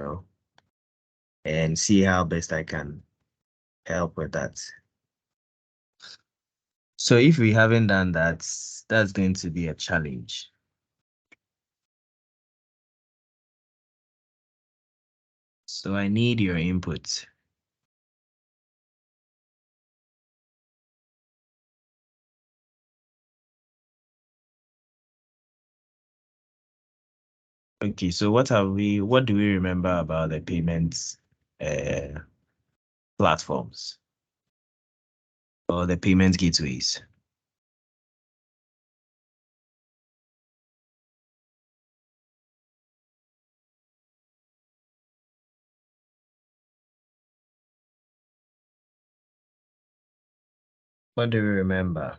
know, and see how best I can help with that. So if we haven't done that, that's going to be a challenge. So I need your input. Okay, so what do we remember about the payments platforms or the payment gateways? What do we remember?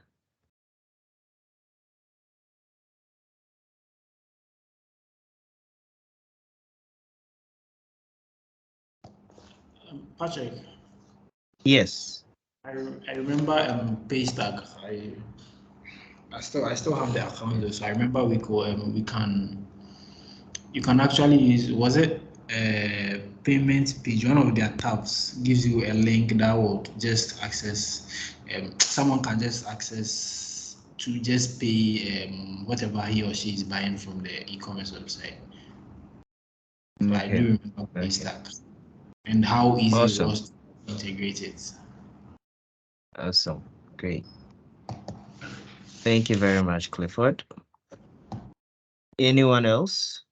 Patrick, Yes. I remember Paystack. I still have the account though, so I remember we can you can actually use, was it payment page? One of their tabs gives you a link that would just access. Someone can just access to just pay whatever he or she is buying from the e-commerce website. So I do Okay. remember Okay. Paystack and how easy it Awesome. was to integrate it. Awesome. Great. Thank you very much, Clifford. Anyone else?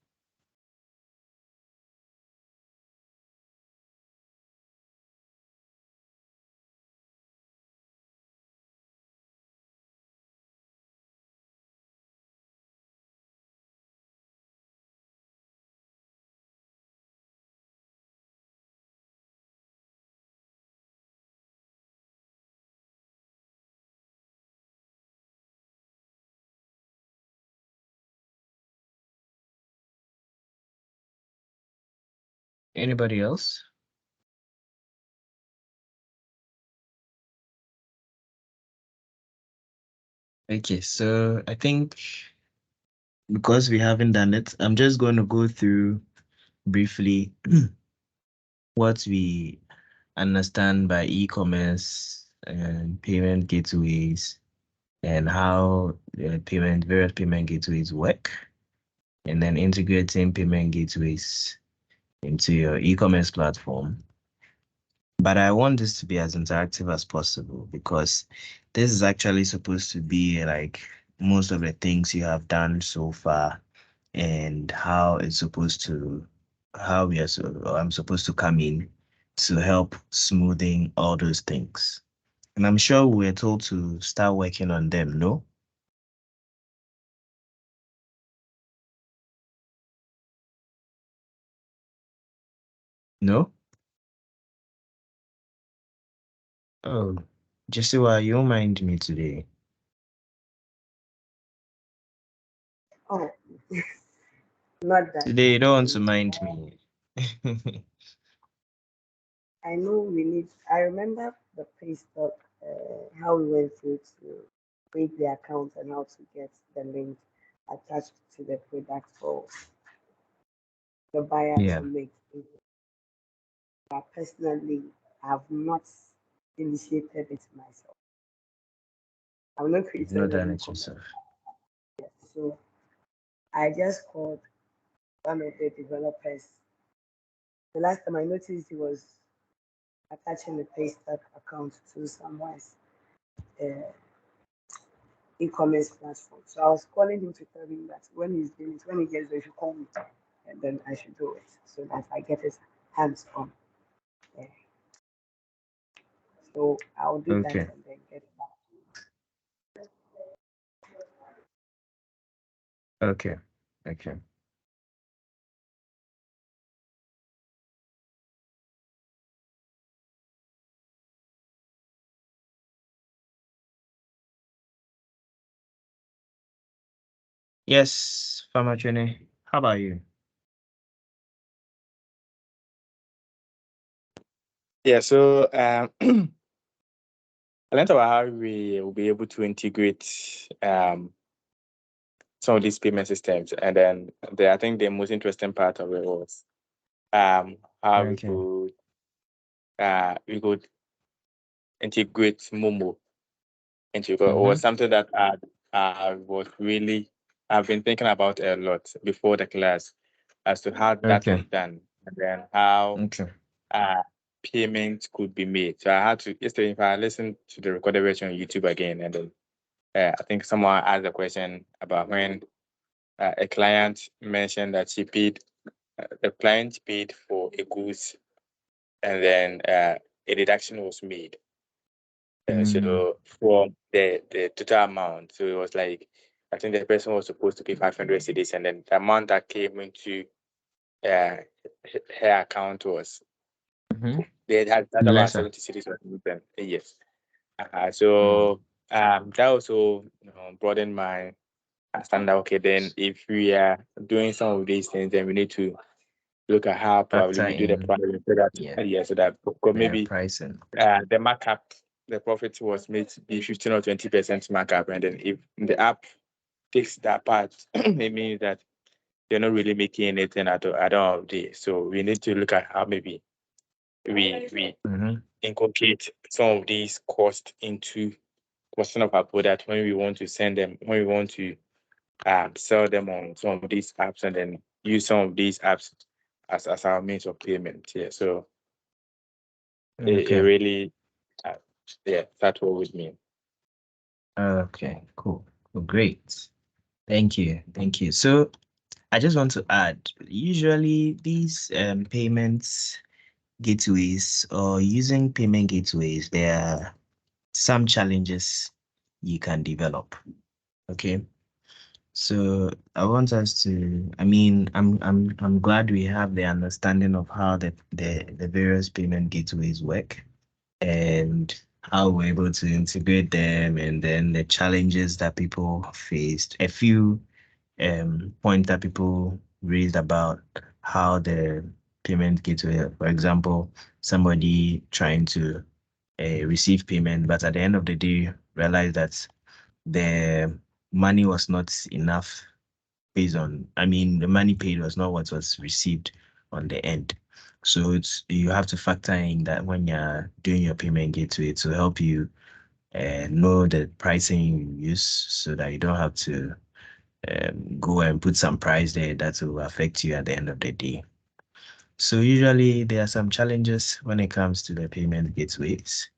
Anybody else? Okay, so I think because we haven't done it, I'm just going to go through briefly what we understand by e-commerce and payment gateways and how various payment gateways work, and then integrating payment gateways into your e-commerce platform. But I want this to be as interactive as possible because this is actually supposed to be like most of the things you have done so far and how it's supposed to, how we are, or I'm supposed to come in to help smoothing all those things. And I'm sure we're told to start working on them, no? No? Oh, Joshua, you mind me today. Oh, not that Today you much. don't want to mind me. I know we need. I remember the pay stub, how we went through to create the account and how to get the link attached to the product for the buyer Yeah, to make. But personally, I've not initiated it myself. I've not you've not created done an it e-commerce. yourself. So I just called one of the developers. The last time I noticed he was attaching the Paystack account to someone's uh, e-commerce platform. So I was calling him to tell him that when he's doing it, when he gets there, he should call me, and then I should do it so that I get his hands on. Yeah. So I'll do that Okay, and then get it back. okay, okay. Yes, Farmer Jenny, how about you? Yeah, so I learned about how we will be able to integrate some of these payment systems, and then I think the most interesting part of it was how Okay. we could integrate Momo into it. It Mm-hmm. was something that I've been thinking about a lot before the class as to how that was Okay. done and then how Okay. uh payments could be made. So I had to yesterday if I listened to the recorded version on YouTube again and then I think someone asked a question about when a client mentioned that the client paid for a goods and then a deduction was made. Mm. So for the total amount, so it was like I think the person was supposed to pay 500 cedis, and then the amount that came into uh, her account was Mm-hmm. they had about Lesser. 70 cedis or something. Yes. Mm. So that also broadened my understanding. That, okay, then if we are doing some of these things, then we need to look at how probably Factor we do the in, pricing so that yeah, yeah, so that because the maybe pricing. the markup, the profit was made to be 15 or 20% markup, and then if the app takes that part, it means that they're not really making anything at all of this. So we need to look at how maybe we Mm-hmm. inculcate some of these costs into portion of our product when we want to send them, when we want to sell them on some of these apps, and then use some of these apps as our means of payment. Yeah, so it Okay. really, uh, yeah, that what with me. Okay. Cool. Cool. Great. Thank you. Thank you. So I just want to add, usually these payments gateways or using payment gateways, there are some challenges you can develop. Okay. So I want us to, I mean, I'm glad we have the understanding of how the various payment gateways work and how we're able to integrate them and then the challenges that people faced. A few points that people raised about how the payment gateway, for example, somebody trying to receive payment, but at the end of the day, realize that the money was not enough based on, I mean, the money paid was not what was received on the end. So it's you have to factor in that when you're doing your payment gateway to help you know the pricing you use so that you don't have to go and put some price there that will affect you at the end of the day. So usually there are some challenges when it comes to the payment gateways.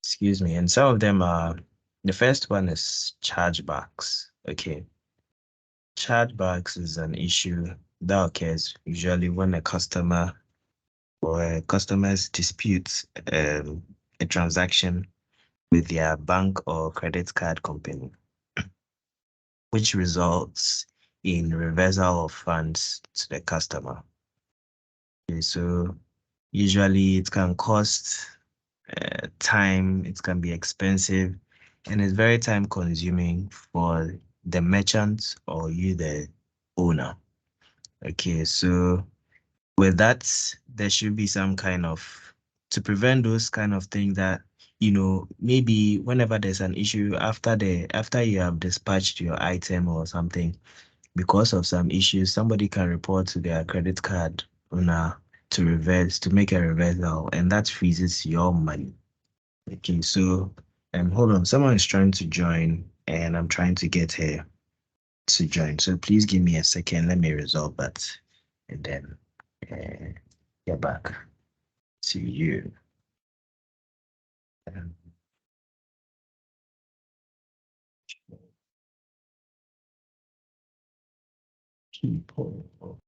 Excuse me. And some of them are the first one is chargebacks. Okay. Chargebacks is an issue that occurs usually when a customer or a customer's disputes a transaction with their bank or credit card company, which results in reversal of funds to the customer. Okay, so usually it can cost time, it can be expensive, and it's very time consuming for the merchant or you, the owner. Okay, so with that, there should be some kind of to prevent those kind of things that maybe whenever there's an issue after you have dispatched your item or something because of some issues, somebody can report to their credit card owner to make a reversal, and that freezes your money. Okay, so hold on, someone is trying to join, and I'm trying to get her to join. So please give me a second. Let me resolve that, and then uh, get back to you. Um, people.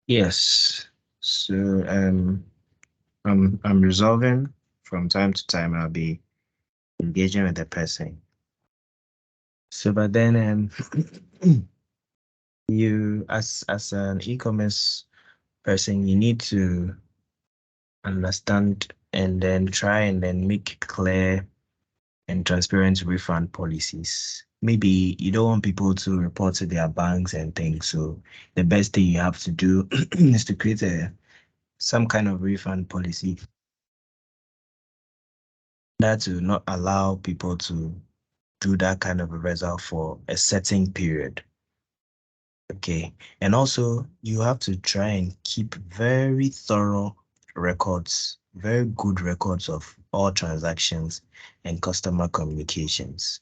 Yes. So I'm resolving from time to time. I'll be engaging with the person. So, but then you as an e-commerce person, you need to understand and then try and then make clear and transparent refund policies. Maybe you don't want people to report to their banks and things. So the best thing you have to do is to create some kind of refund policy that will not allow people to do that kind of a result for a certain period. Okay. And also you have to try and keep very thorough records, very good records of all transactions and customer communications.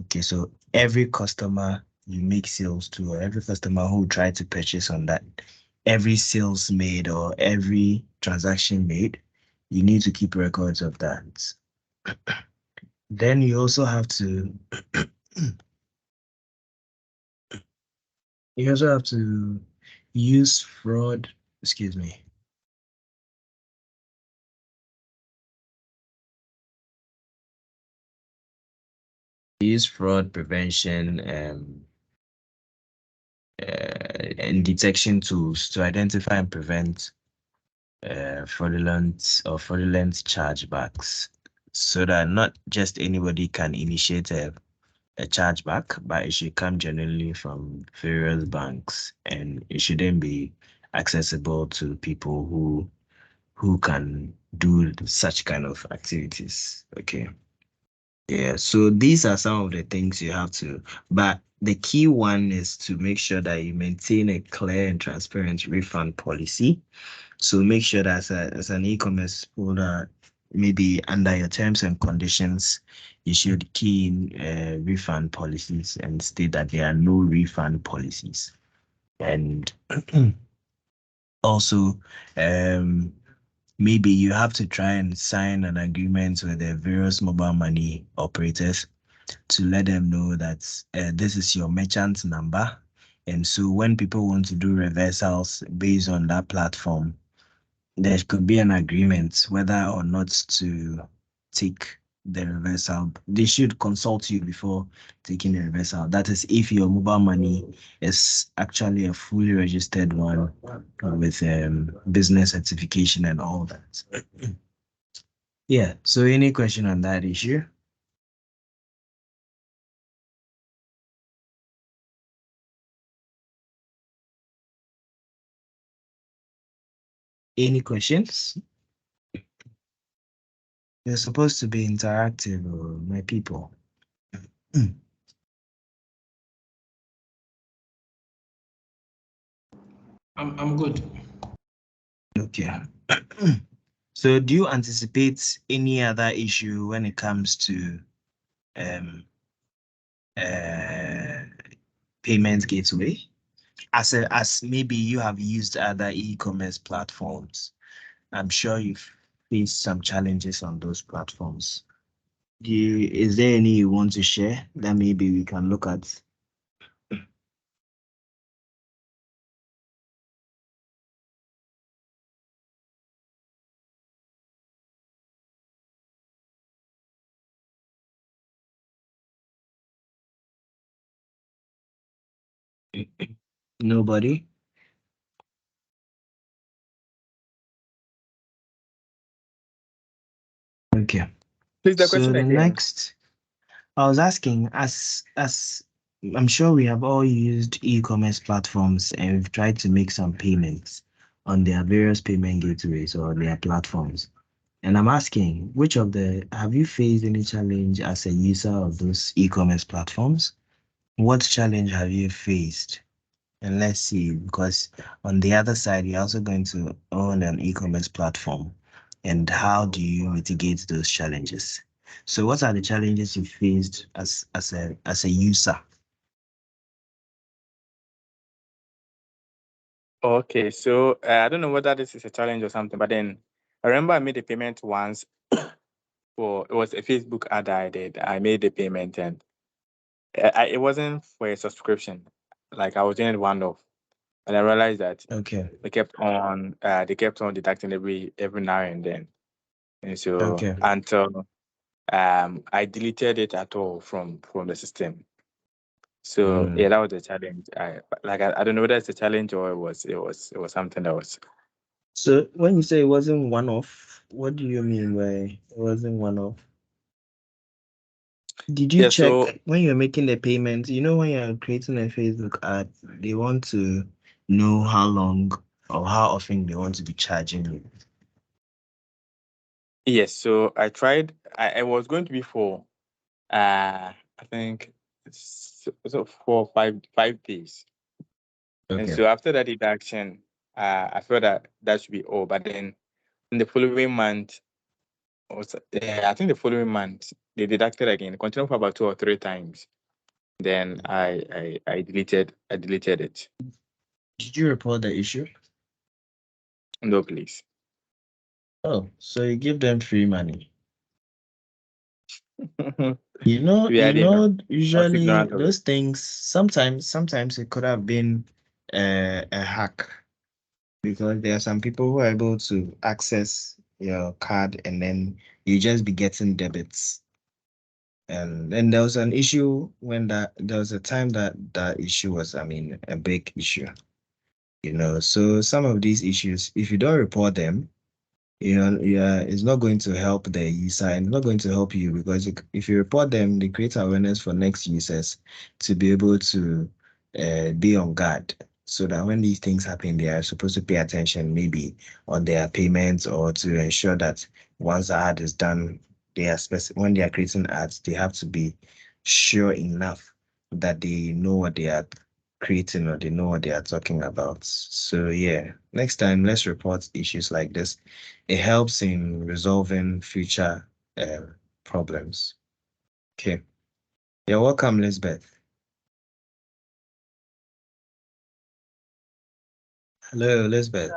Okay, so every customer you make sales to, or every customer who try to purchase on that, every sales made or every transaction made, you need to keep records of that. Then you also have to you also have to use fraud, excuse me. Use fraud prevention and detection tools to identify and prevent fraudulent chargebacks, so that not just anybody can initiate a chargeback, but it should come genuinely from various banks, and it shouldn't be accessible to people who can do such kind of activities. Okay. Yeah, so these are some of the things you have to, but the key one is to make sure that you maintain a clear and transparent refund policy. So make sure that as an e-commerce holder, maybe under your terms and conditions, you should key in refund policies and state that there are no refund policies. And also, um, maybe you have to try and sign an agreement with the various mobile money operators to let them know that this is your merchant number. And so when people want to do reversals based on that platform, there could be an agreement whether or not to take the reversal. They should consult you before taking the reversal. That is, if your mobile money is actually a fully registered one with business certification and all that. Yeah. So, any question on that issue? Any questions? You're supposed to be interactive, my people. I'm good. Okay. So do you anticipate any other issue when it comes to um uh payment gateway? As maybe you have used other e-commerce platforms, I'm sure you've faced some challenges on those platforms. Is there any you want to share that maybe we can look at? Nobody? Okay. Please, the So question the again. next, I was asking, as I'm sure we have all used e-commerce platforms and we've tried to make some payments on their various payment gateways or their platforms. And I'm asking, which of the have you faced any challenge as a user of those e-commerce platforms? What challenge have you faced? And let's see, because on the other side, you're also going to own an e-commerce platform. And how do you mitigate those challenges? So what are the challenges you faced as a user? Okay, so I don't know whether this is a challenge or something, but then I remember I made a payment once for it was a Facebook ad I did. I made the payment and it wasn't for a subscription. Like I was doing it one off, and I realized that Okay. they kept on deducting every now and then, and so Okay. until I deleted it at all from the system. So yeah, Mm. that was a challenge. I don't know whether it's a challenge or it was something that was. So when you say it wasn't one off, what do you mean by it wasn't one off? Did you Yeah. So check when you're making the payment? You know, when you're creating a Facebook ad, they want to know how long or how often they want to be charging you. yes. So I tried. I was going to be for I think so 4 5 days. And Okay. so after that deduction, I felt that should be all. But then in the following month, I think the following month they deducted again, continued for about 2 or 3 times. Then I deleted it. Did you report the issue? No, please. Oh, so you give them free money. We are I was Usually ignorant of it. those things sometimes it could have been a hack because there are some people who are able to access your card and then you just be getting debits. And then there was an issue when there was a time that issue was, I mean, a big issue, you know. So some of these issues, if you don't report them, you know, yeah, it's not going to help the user and it's not going to help you because if you report them, they create awareness for next users to be able to be on guard so that when these things happen, they are supposed to pay attention maybe on their payments or to ensure that once the ad is done, they are when they are creating ads, they have to be sure enough that they know what they are creating or they know what they are talking about. So yeah, next time let's report issues like this. It helps in resolving future uh, problems. Okay. You're welcome, Lisbeth. Hello, Lisbeth.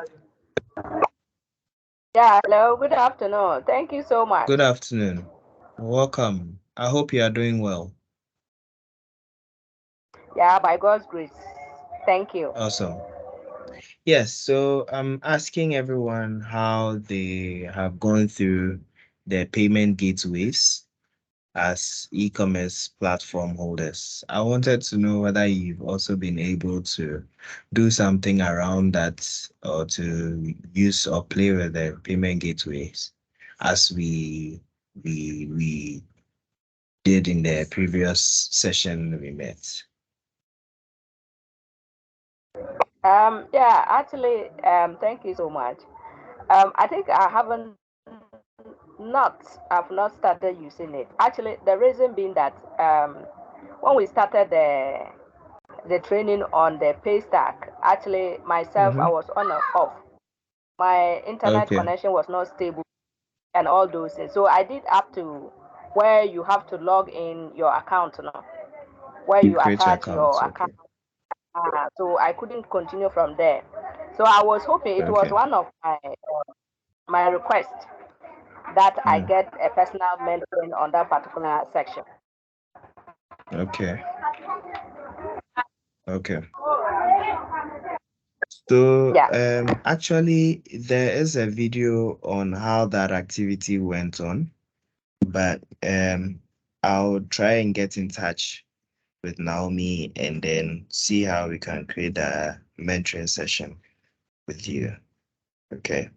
Yeah, hello, good afternoon. Thank you so much. Good afternoon. Welcome. I hope you are doing well. Yeah, by God's grace. Thank you. Awesome. Yes, so I'm asking everyone how they have gone through their payment gateways as e-commerce platform holders. I wanted to know whether you've also been able to do something around that or to use or play with the payment gateways as we did in the previous session we met. Yeah, actually, thank you so much. I think I haven't I've not started using it. Actually, the reason being that when we started the training on the pay stack, actually myself, I Mm-hmm. was on and off. My internet Okay. connection was not stable and all those things. So I did up to where you have to log in your account now, where You you create your attach your accounts. account. Okay. So I couldn't continue from there. So I was hoping it was Okay. one of my requests that I Mm. get a personal mentoring on that particular section. Okay. Okay. So Yeah. actually there is a video on how that activity went on, but I'll try and get in touch with Naomi and then see how we can create a mentoring session with you. Okay.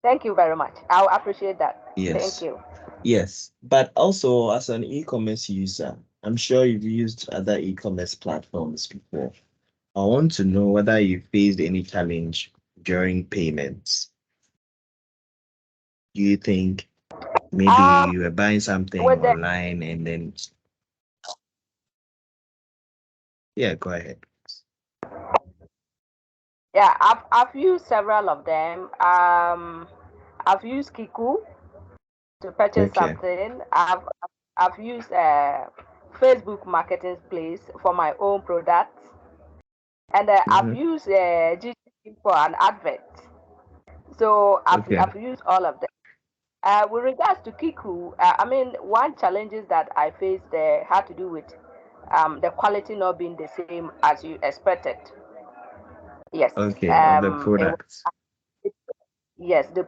Thank you very much. I'll appreciate that. Thank Yes. you. Yes. But also as an e-commerce user, I'm sure you've used other e-commerce platforms before. I want to know whether you faced any challenge during payments. Do you think maybe Um, you were buying something with the online and then yeah, go ahead. yeah, I've used several of them. I've used Kiku to purchase Okay. something. I've used Facebook Marketing Place for my own products, and I've Mm-hmm. used GIZ for an advert. So Okay. I've used all of them. With regards to Kiku, I mean, one challenges that I faced had to do with the quality not being the same as you expected. Yes. Okay, of the It was, product. yes, the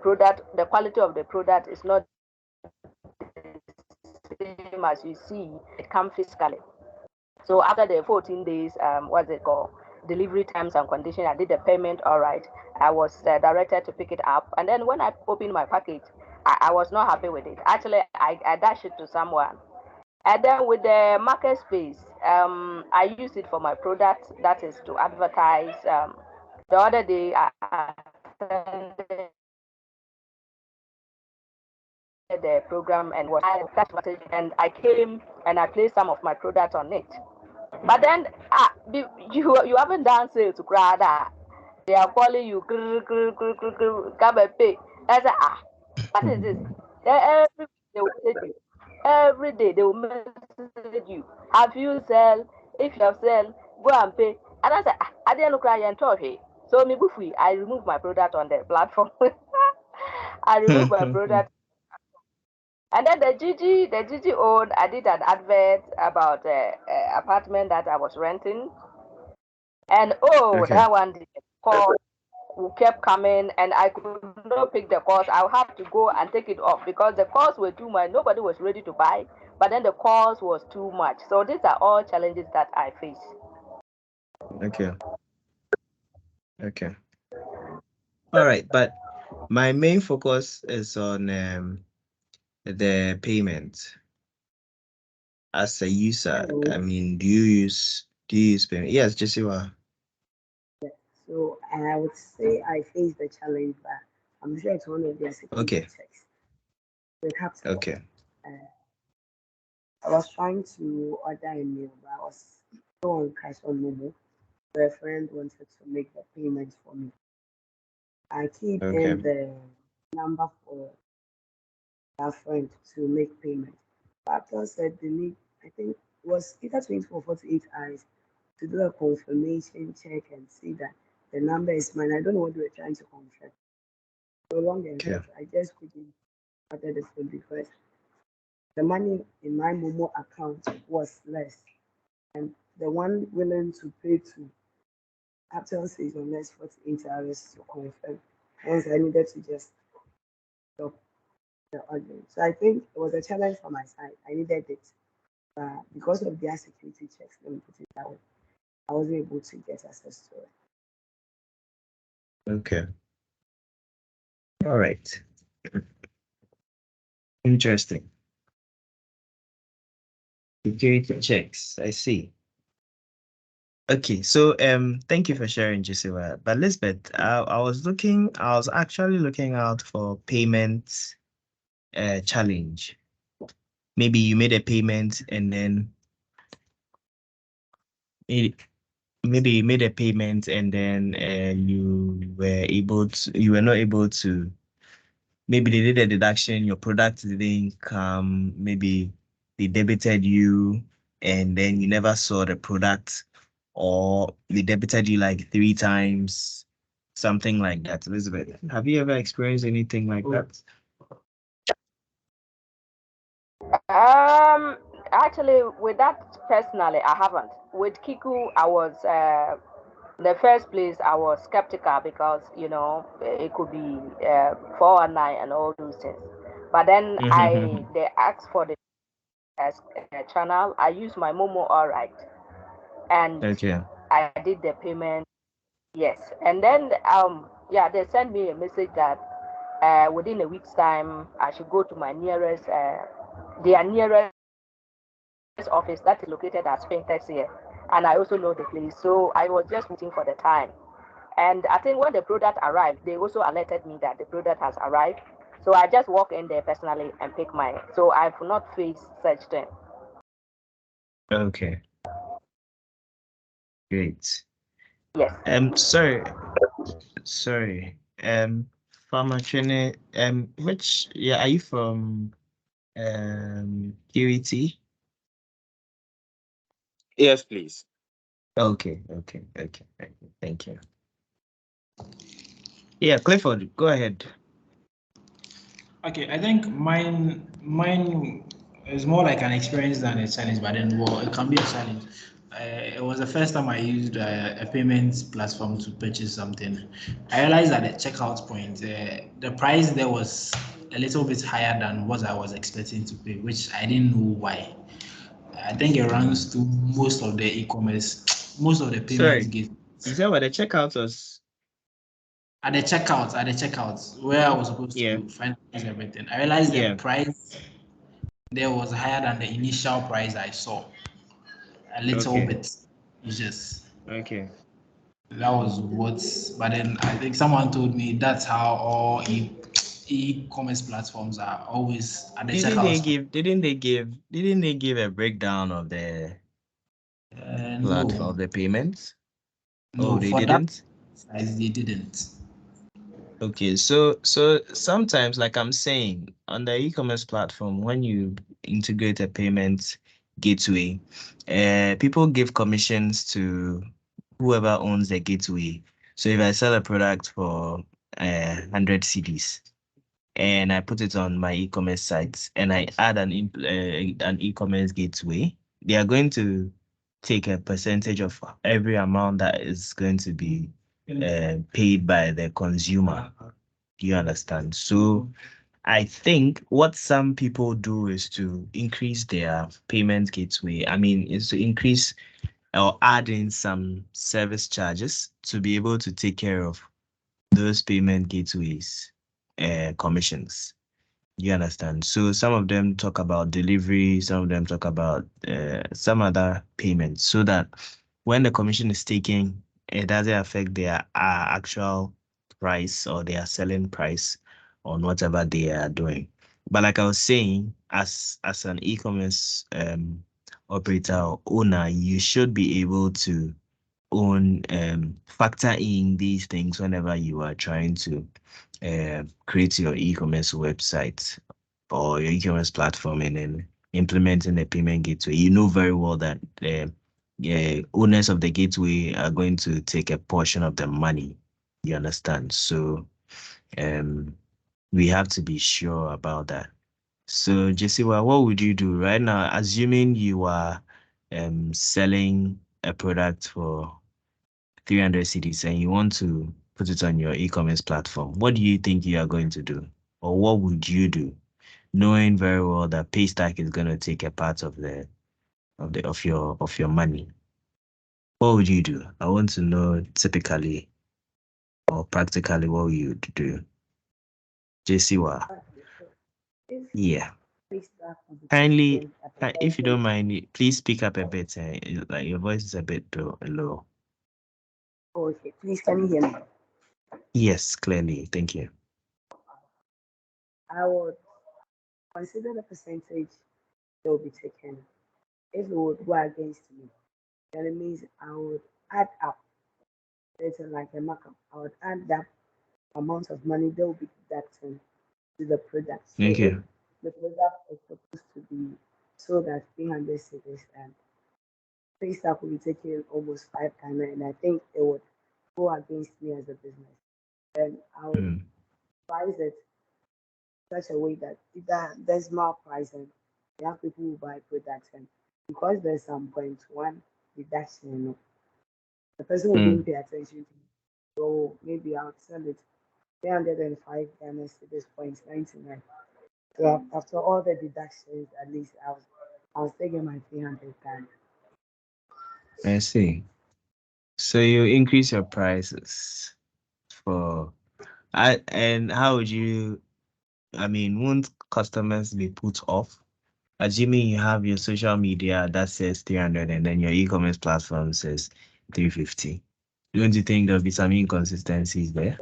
quality of the product is not the same as you see it come physically. So after the 14 days, what's it called? Delivery terms and conditions, I did the payment, all right. I was directed to pick it up. And then when I opened my package, I was not happy with it. Actually, I dashed it to someone. And then with the market space, I use it for my product, that is to advertise. The other day, I attended the program and was and I came and I placed some of my products on it. But then you haven't done sale to Crowd. They are calling you come and pay. I said, what is this? Every they will message you. Every day they will message you. Have you sell? If you have sell, go and pay. And I said, I didn't cry and talk. So me free. I remove my product on the platform. I remove my product. And then the GG owned, I did an advert about apartment that I was renting. And oh, Okay. that one, the call kept coming, and I could not pick the calls. I would have to go and take it off because the calls were too much. Nobody was ready to buy, but then the calls was too much. So these are all challenges that I face. Okay. Okay. All right, but my main focus is on the payment. As a user, Hello. I mean, do you use payment? Yes, Jessica. So I would say I faced the challenge, but I'm sure it's one of their security Okay. checks. So it happens. Okay. Uh, I was trying to order a meal, but I was so on cash on Momo. So a friend wanted to make the payment for me. I keyed Okay. in the number for that friend to make payment. After said they need, I think it was either 24 or 48 hours to do a confirmation check and see that the number is mine. I don't know what they were trying to confirm. So long and Okay. short, I just couldn't order the food because the money in my Momo account was less. And the one willing to pay to Apple says unless 48 hours to confirm. Hence, I needed to just stop the order. So I think it was a challenge for my side. I needed it. But because of their security checks, let me put it that way, I wasn't able to get access to it. Okay. All right. Interesting. Security checks. I see. Okay, so thank you for sharing, Jessica. But Lisbeth, I was actually looking out for payment challenge. Maybe you made a payment and then it, maybe you made a payment and then you were not able to, maybe they did a deduction, your product didn't come, maybe they debited you and then you never saw the product, or they debited you like 3 times, something like that. Elizabeth, have you ever experienced anything like that? Actually, with that personally, I haven't. With Kiku, I was in the first place. I was skeptical because it could be 419 and all those things. But then they asked for the channel. I used my Momo all right, and Okay. I did the payment. Yes, and then yeah, they sent me a message that within a week's time I should go to my nearest their nearest office that is located at Spintex here, and I also know the place, so I was just waiting for the time. And I think when the product arrived, they also alerted me that the product has arrived. So I just walk in there personally and pick mine. So I've not faced such thing. Okay. Great. Yes. Sorry. Farmer training. Which, yeah, are you from QET? Yes, please. Okay. Thank you. Yeah, Clifford, go ahead. Okay, I think mine is more like an experience than a challenge, but then well, it can be a challenge. It was the first time I used a payments platform to purchase something. I realized at the checkout point, the price there was a little bit higher than what I was expecting to pay, which I didn't know why. I think it runs to most of the e-commerce, most of the payments Sorry, get you said what the checkout was? at the checkout, where I was supposed Yeah, to finalize everything. I realized the yeah. price there was higher than the initial price I saw. A little Okay, bit. It's just okay. that was what. But then I think someone told me that's how all e-commerce platforms are always at the checkout. Didn't they give a breakdown of the platform of No, the payments? Oh, no, they for that didn't? size they didn't. Okay, so sometimes, like I'm saying, on the e-commerce platform, when you integrate a payment gateway, people give commissions to whoever owns the gateway. So if I sell a product for 100 CDs and I put it on my e-commerce site and I add an e-commerce gateway, they are going to take a percentage of every amount that is going to be paid by the consumer. Do you understand? So I think what some people do is to increase their payment gateway. I mean, is to increase or add in some service charges to be able to take care of those payment gateways commissions. You understand? So some of them talk about delivery, some of them talk about some other payments, so that when the commission is taken, it doesn't affect their actual price or their selling price on whatever they are doing. But like I was saying, as an e-commerce operator or owner, you should be able to own factor in these things whenever you are trying to create your e-commerce website or your e-commerce platform and then implementing the payment gateway. You know very well that the owners of the gateway are going to take a portion of the money. You understand? So um we have to be sure about that. So Jesse, what would you do right now, assuming you are selling a product for 300 CDs and you want to put it on your e-commerce platform? What do you think you are going to do? Or what would you do, knowing very well that Paystack is going to take a part of your money? What would you do? I want to know typically or practically what you would do. JC, Okay, so if yeah. Facebook will be Kindly, taking a if you don't percentage, mind, please speak up a bit. Like your voice is a bit low. okay, please can you hear me? Yes, clearly. Thank you. I would consider the percentage they will be taken. If it would go against me, then it means I would add up. It's like a markup. I would add that amount of money they will be deducting to the product. So Thank if you. the product is supposed to be sold at 300 cedis and Paystack will be taking almost 5 Ghana, and I think it would go against me as a business. Then I would Mm, price it such a way that either there's more pricing, you have people who buy products, and because there's some point one reduction, the person who mm. didn't pay attention to it. So maybe I'll sell it 305 Ghana at this point, 99. So after all the deductions, at least I was taking my 300 Ghana. I see. So you increase your prices for and how would you, I mean, won't customers be put off? Assuming you have your social media that says 300 and then your e-commerce platform says 350. Don't you think there'll be some inconsistencies there?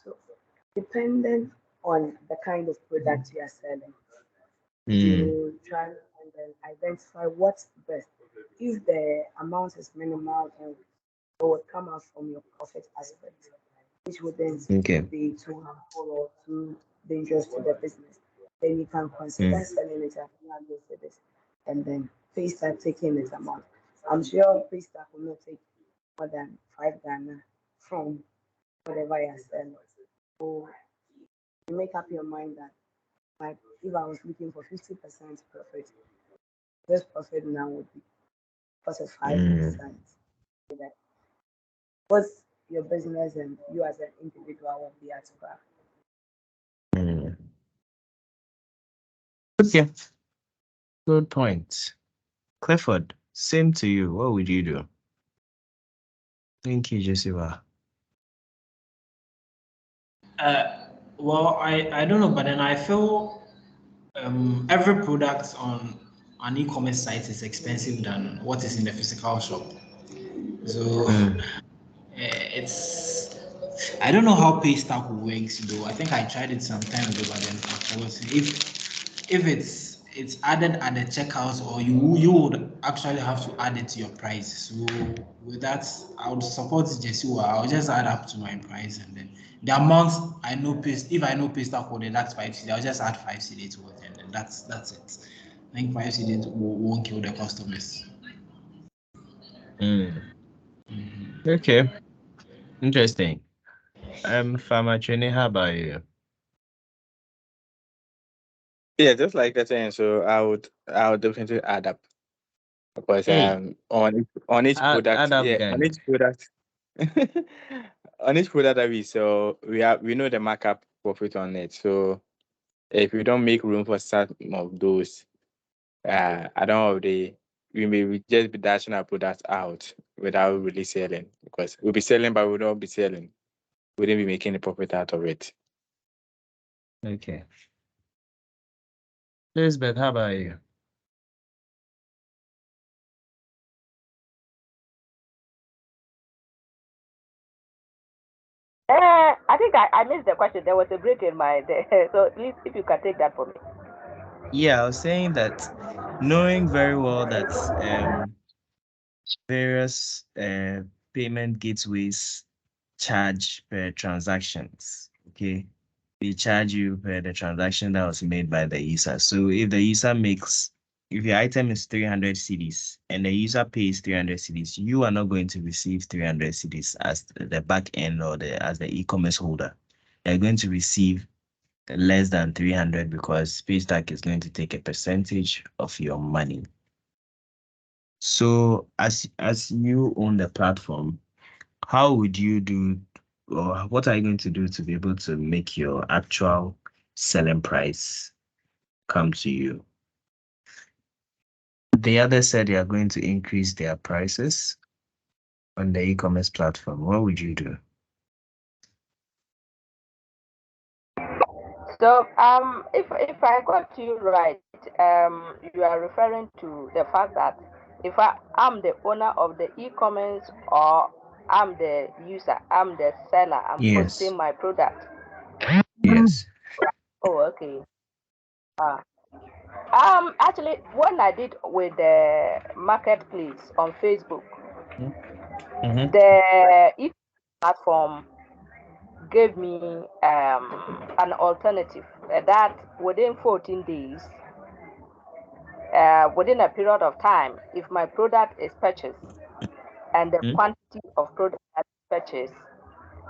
So dependent on the kind of product you are selling, Mm, you try and then identify what's best. If the amount is minimal and it would come out from your profit aspect, which wouldn't okay. be too harmful or too dangerous to the business, then you can consider Mm, selling it at 300 cedis and then Paystack taking its amount. I'm sure Paystack will not take more than 5 Ghana from whatever you're selling. So you make up your mind that like if I was looking for 50% profit, this profit now would be 45%. Both your business and you as an individual will be at back. Okay, good point. Clifford, same to you. What would you do? Thank you, Joshua. Well, I don't know, but then I feel every product on an e-commerce site is expensive than what is in the physical shop. So it's I don't know how Paystack works though. I think I tried it some time ago, but then I was if it's added at the checkout or you would actually have to add it to your price. So with that, I would support Jesua. I'll just add up to my price and then the amount I know if I know Paystack will deduct 5 CD, I'll just add 5 CD to it and then that's it. I think 5 CD won't kill the customers. Okay, interesting. Farmer Training, how about you? Yeah, just like that saying. So I would definitely add up because on each Add product, up, yeah, on gang. each product, on each product that we sell, we know the markup profit on it. So if we don't make room for some of those, I don't know, we may just be dashing our products out without really selling because we'll be selling, but we don't be selling. We wouldn't be making a profit out of it. Okay. Elizabeth, how about you? I think I missed the question. There was a break in my so please, if you can take that for me. Yeah, I was saying that knowing very well that various payment gateways charge per transactions. Okay, they charge you per the transaction that was made by the user. So if the user if your item is 300 CDs and the user pays 300 CDs, you are not going to receive 300 CDs as the back end or as the e-commerce holder. You're going to receive less than 300 because Paystack is going to take a percentage of your money. So as you own the platform, how would you do, or what are you going to do to be able to make your actual selling price come to you? The others said they are going to increase their prices on the e-commerce platform. What would you do? So if I got you right, you are referring to the fact that if I'm the owner of the e-commerce or I'm the user, I'm the seller, I'm Yes. posting my product. Yes. Oh, okay. Actually, when I did with the marketplace on Facebook, the platform gave me an alternative that within 14 days, within a period of time, if my product is purchased and the quantity of product that is purchased,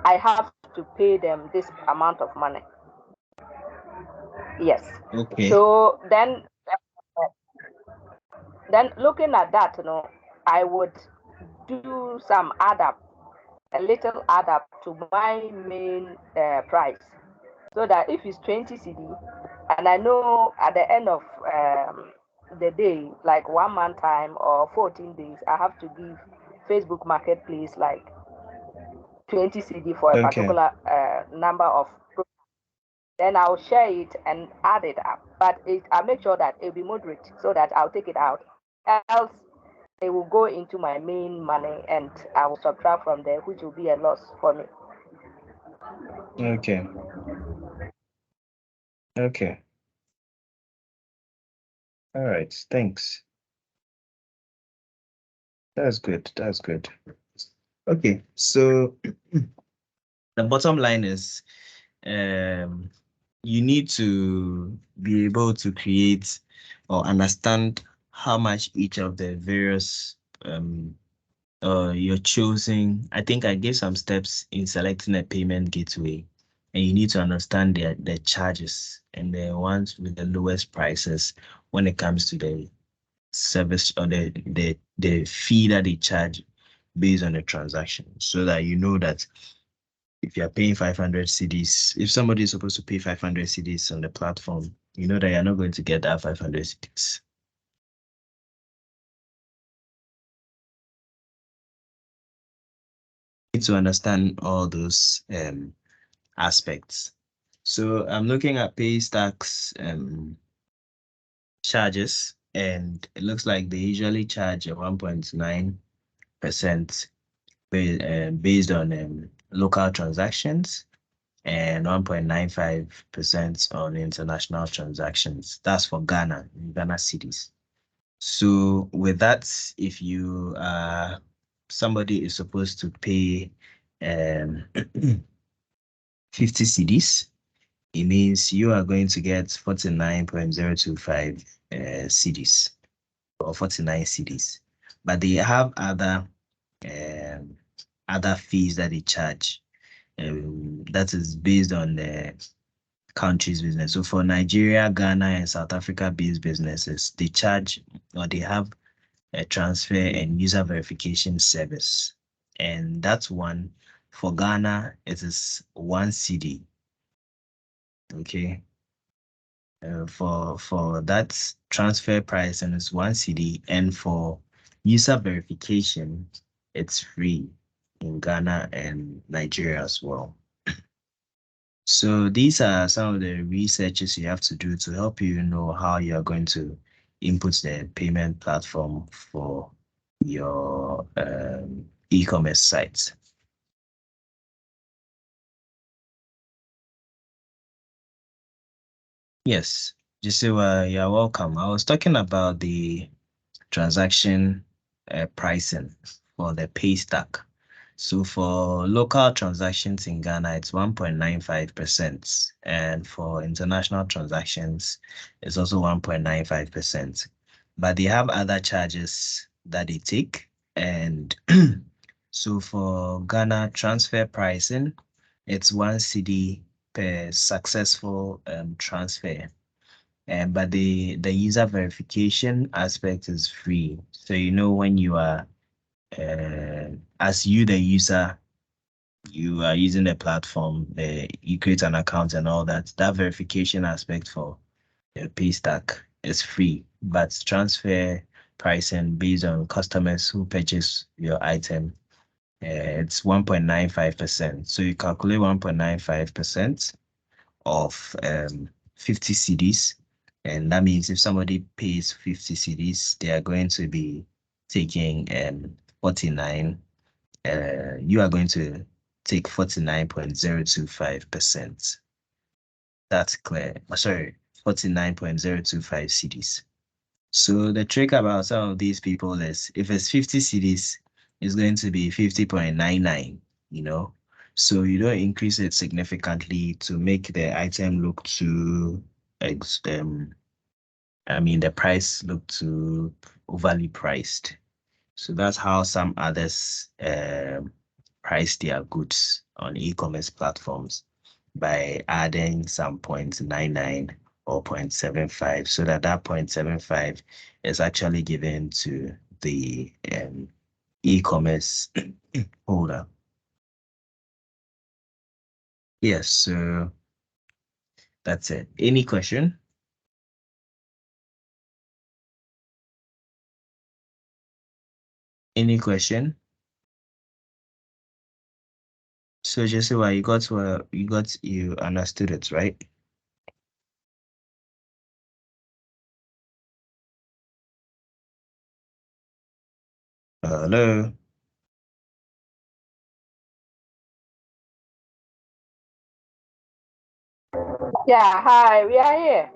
I have to pay them this amount of money. Yes. Okay. So then looking at that, I would do some a little add up to my main price, so that if it's 20 CD, and I know at the end of the day, like 1 month time or 14 days, I have to give Facebook Marketplace like 20 CD for a particular number of products, then I'll share it and add it up. But I'll make sure that it'll be moderate so that I'll take it out. Else, it will go into my main money and I will subtract from there, which will be a loss for me. Okay. Okay. All right. Thanks. That's good. That's good. Okay. So the bottom line is you need to be able to create or understand how much each of the various you're choosing. I think I gave some steps in selecting a payment gateway. and you need to understand the charges and the ones with the lowest prices when it comes to the service or the fee that they charge based on the transaction, so that you know that if you're paying 500 CDs, if somebody is supposed to pay 500 CDs on the platform, you know that you're not going to get that 500 CDs. You need to understand all those aspects. So I'm looking at Paystacks charges, and it looks like they usually charge a 1.9% based on local transactions and 1.95% on international transactions. That's for Ghana, Ghana cedis. So with that, if you somebody is supposed to pay 50 CDs, it means you are going to get 49.025 CDs or 49 CDs. But they have other fees that they charge. That is based on the country's business. So for Nigeria, Ghana, and South Africa-based businesses, they charge or they have a transfer and user verification service. And that's one. For Ghana, it is 1 CD. Okay. For that transfer price, and it's 1 CD, and for user verification, it's free in Ghana and Nigeria as well. So these are some of the researches you have to do to help you know how you're going to input the payment platform for your e-commerce sites. Yes, Jisiwa, you're welcome. I was talking about the transaction pricing for the pay stack. So for local transactions in Ghana, it's 1.95%. And for international transactions, it's also 1.95%. But they have other charges that they take. And so for Ghana transfer pricing, it's 1 CD per successful transfer. But the user verification aspect is free. So you know when you are as you the user, you are using the platform, you create an account and all that. That verification aspect for the Paystack is free, but transfer pricing based on customers who purchase your item, it's 1.95%. So you calculate 1.95% of 50 CDs. And that means if somebody pays 50 CDs, they are going to be taking 49. You are going to take 49.025%. That's clear. Sorry, 49.025 CDs. So the trick about some of these people is if it's 50 CDs, it's going to be 50.99, you know. So you don't increase it significantly to make the item look too the price look too overly priced. So that's how some others price their goods on e-commerce platforms, by adding some 0.99 or 0.75, so that 0.75 is actually given to the e-commerce holder. Yes, so that's it. Any question? Any question? So Jessica, you understood it, right? Hello. Yeah, hi, we are here.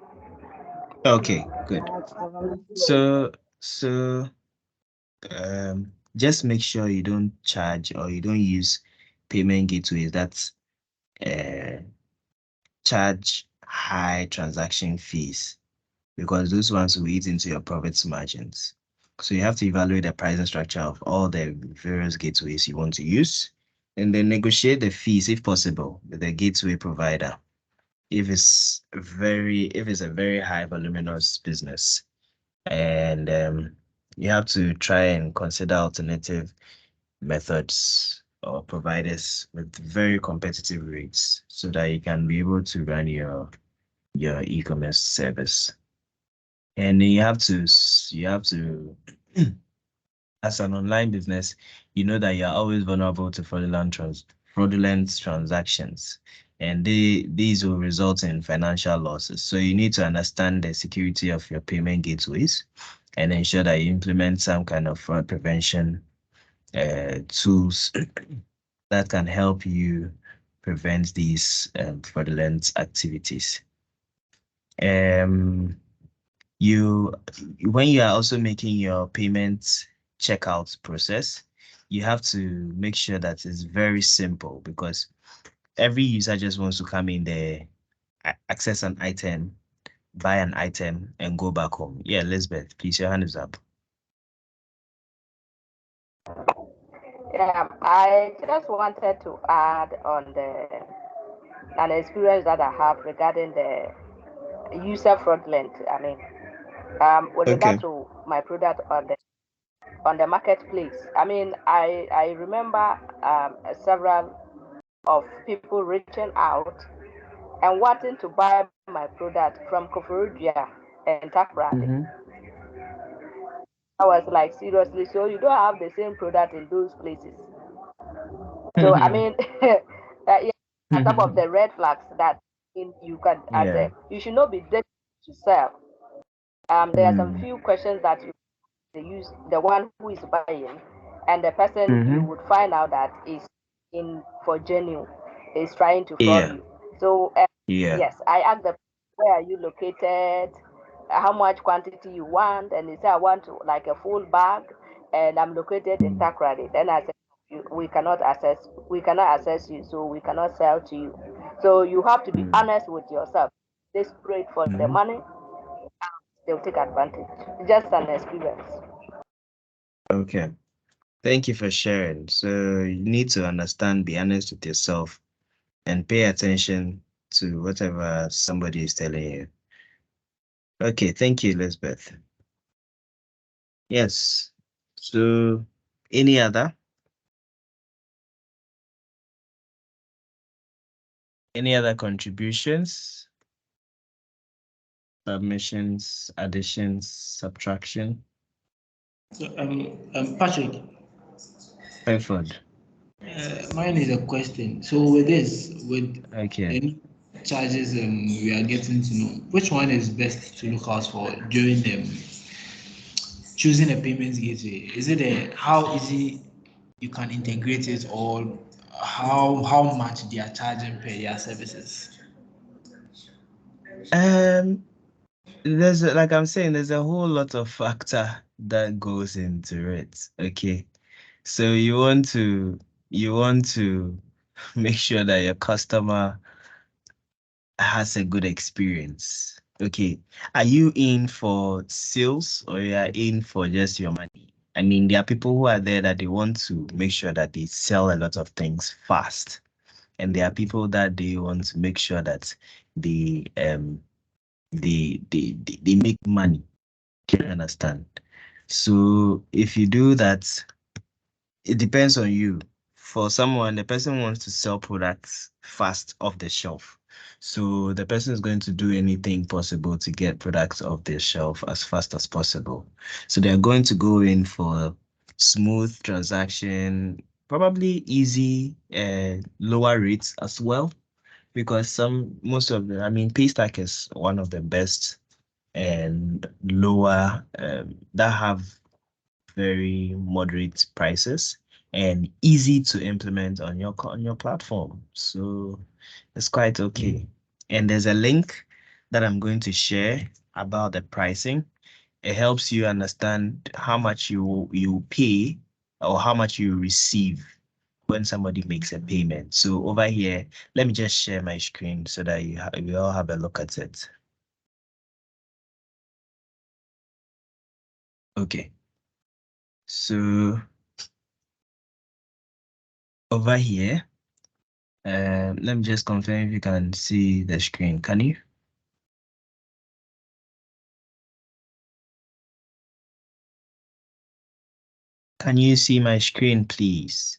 Okay, good. So just make sure you don't charge or you don't use payment gateways that charge high transaction fees, because those ones will eat into your profit margins. So you have to evaluate the pricing structure of all the various gateways you want to use and then negotiate the fees if possible with the gateway provider. If it's a very high voluminous business, and you have to try and consider alternative methods or providers with very competitive rates so that you can be able to run your e-commerce service. And you have to as an online business, you know that you're always vulnerable to fraudulent transactions, and these will result in financial losses. So you need to understand the security of your payment gateways and ensure that you implement some kind of fraud prevention tools that can help you prevent these fraudulent activities. You when you are also making your payment checkout process, you have to make sure that it's very simple, because every user just wants to come in there, access an item, buy an item, and go back home. Yeah, Elizabeth, please, your hand is up. Yeah, I just wanted to add on an experience that I have regarding the user fraudulent. I mean, with regard Okay. to my product on the marketplace. I mean, I remember several of people reaching out and wanting to buy my product from Koforidua and Takrade. Mm-hmm. I was like, seriously, so you don't have the same product in those places. So I mean, yeah, some of the red flags that you can Yeah. you should not be desperate to sell. There are some Mm. few questions that you use the one who is buying, and the person you Mm-hmm. would find out that is in for genuine, is trying to fraud Yeah. you. So Yeah. yes, I asked them, where are you located, how much quantity you want, and they say I want like a full bag, and I'm located in Takrady. Then I said, we cannot access you, so we cannot sell to you. So you have to be Mm. honest with yourself. Desperate for the Mm-hmm. money, they'll take advantage. Just an experience. Okay. Thank you for sharing. So you need to understand, be honest with yourself, and pay attention to whatever somebody is telling you. Okay, thank you, Elizabeth. Yes. So any other? Any other contributions, submissions, additions, subtraction? So, Patrick, Clifford. mine is a question. So with this, with Okay. any charges we are getting to know, which one is best to look out for during choosing a payment gateway? Is it how easy you can integrate it, or how much they are charging per their services? Um, like I'm saying, there's a whole lot of factor that goes into it. Okay. So you want to make sure that your customer has a good experience. Okay. Are you in for sales, or you are in for just your money? I mean, there are people who are there that they want to make sure that they sell a lot of things fast. And there are people that they want to make sure that they they make money. Can you understand? So if you do that, it depends on you. For someone, the person wants to sell products fast off the shelf. So the person is going to do anything possible to get products off their shelf as fast as possible. So they're going to go in for smooth transaction, probably easy, lower rates as well, because most of the, I mean, Paystack is one of the best and lower that have very moderate prices and easy to implement on your platform. So it's quite okay. And there's a link that I'm going to share about the pricing. It helps you understand how much you pay or how much you receive when somebody makes a payment. So over here, let me just share my screen so that we all have a look at it. Okay. So over here. Let me just confirm if you can see the screen. Can you? Can you see my screen, please?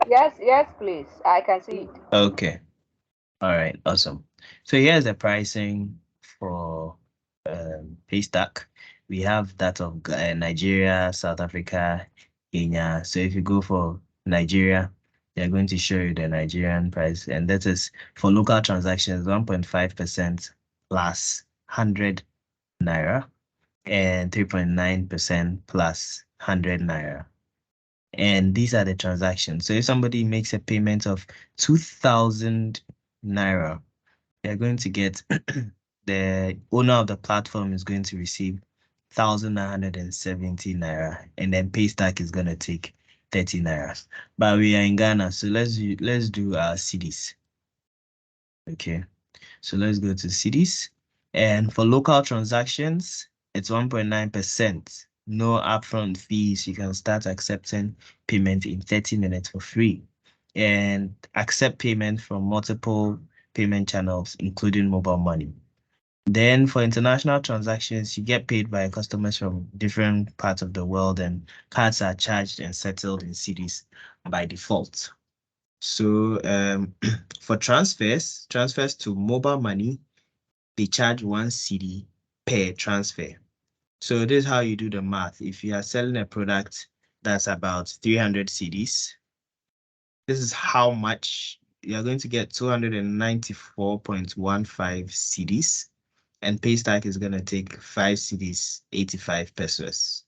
Yes, please. I can see it. Okay. All right. Awesome. So here's the pricing for Paystack. We have that of Nigeria, South Africa, Kenya. So if you go for Nigeria, they're going to show you the Nigerian price, and that is for local transactions 1.5% plus 100 naira and 3.9% plus 100 naira. And these are the transactions. So if somebody makes a payment of 2,000 naira, they're going to get the owner of the platform is going to receive 1,970 naira, and then Paystack is going to take 30 naira. But we are in Ghana, so let's do our cities. Okay, so let's go to cities, and for local transactions, it's 1.9%. No upfront fees. You can start accepting payment in 30 minutes for free, and accept payment from multiple payment channels, including mobile money. Then for international transactions, you get paid by customers from different parts of the world, and cards are charged and settled in cedis by default. So for transfers to mobile money, they charge 1 cedi per transfer. So this is how you do the math. If you are selling a product that's about 300 cedis, this is how much you're going to get: 294.15 cedis, and Paystack is going to take 5 cedis, 85 pesos,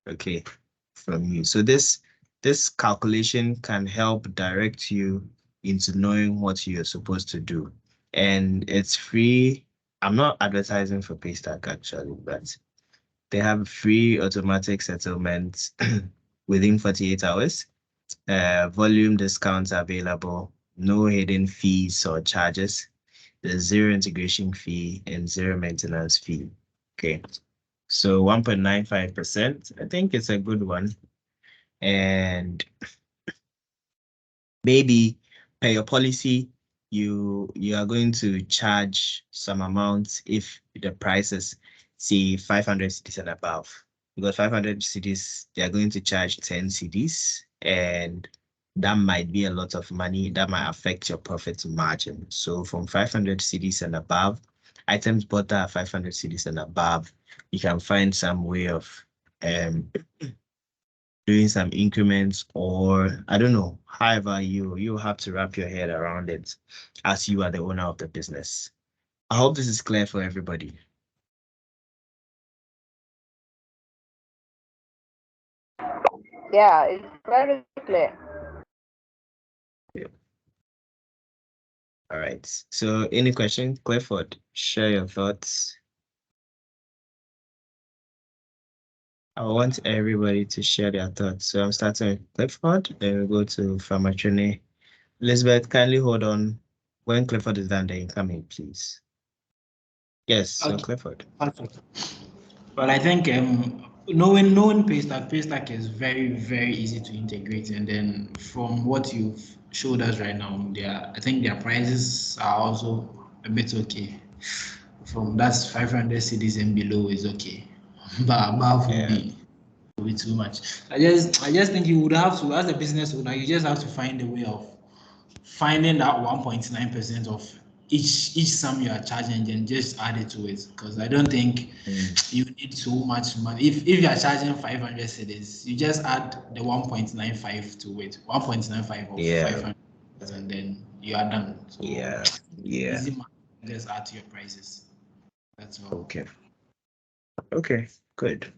okay, from you. So this calculation can help direct you into knowing what you're supposed to do. And it's free. I'm not advertising for Paystack actually, but they have free automatic settlement within 48 hours. Volume discounts available, no hidden fees or charges. There's zero integration fee and zero maintenance fee. Okay, so 1.95%. I think it's a good one. And maybe per your policy, you are going to charge some amount if the price is, say, 500 cedis and above. Because 500 cedis, they are going to charge 10 cedis, and that might be a lot of money. That might affect your profit margin. So from 500 cedis and above, items bought at 500 cedis and above, you can find some way of doing some increments, or I don't know, however you have to wrap your head around it as you are the owner of the business. I hope this is clear for everybody. Yeah, it's very clear. Yeah. All right. So any question, Clifford? Share your thoughts. I want everybody to share their thoughts. So I'm starting with Clifford, then we go to Famachune. Elizabeth, kindly hold on. When Clifford is done, then you come in, please. Yes, so Okay. Clifford. Well, I think knowing Paystack is very, very easy to integrate. And then from what you've showed us right now, I think their prices are also a bit okay. From that's 500 cities and below is okay, but above will be too much. I just think you would have to, as a business owner, you just have to find a way of finding that 1.9% of each sum you are charging and just add it to it, because I don't think you need so much money. If you are charging 500 cedis, you just add the 1.95 to it, 1.95 of 500, and then you are done. So easy money, just add to your prices. That's all. Okay, good.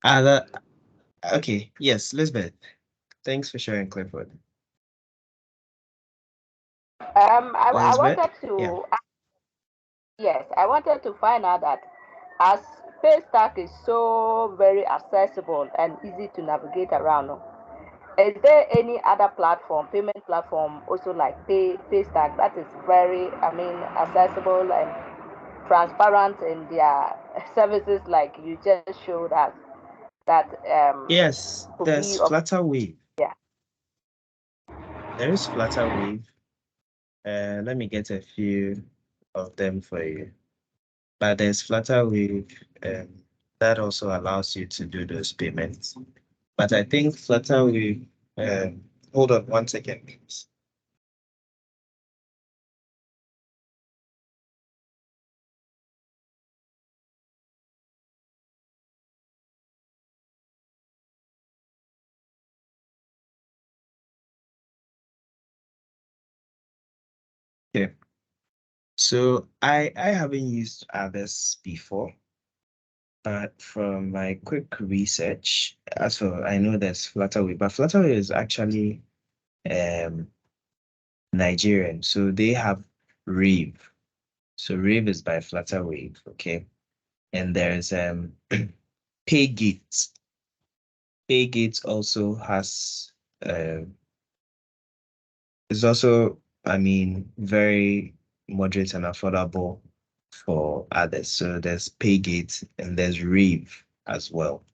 Okay, yes, Lisbeth. Thanks for sharing, Clifford. I Elizabeth? wanted to, Yeah. yes, I wanted to find out that as Paystack is so very accessible and easy to navigate around, is there any other platform, payment platform, also like Paystack that is very, accessible and transparent in their services like you just showed us that Yes, could be there's of, Flutterwave. yeah. There is Flutterwave. Let me get a few of them for you. But there's Flutterwave that also allows you to do those payments. But I think Flutterwave, hold on 1 second, please. Okay. So I haven't used others before, but from my quick research, as for I know there's Flutterwave, but Flutterwave is actually Nigerian, so they have Rave. So Rave is by Flutterwave, okay, and there's Paygate. Paygate also has it's also, I mean, very moderate and affordable for others. So there's Paygate and there's Rave as well.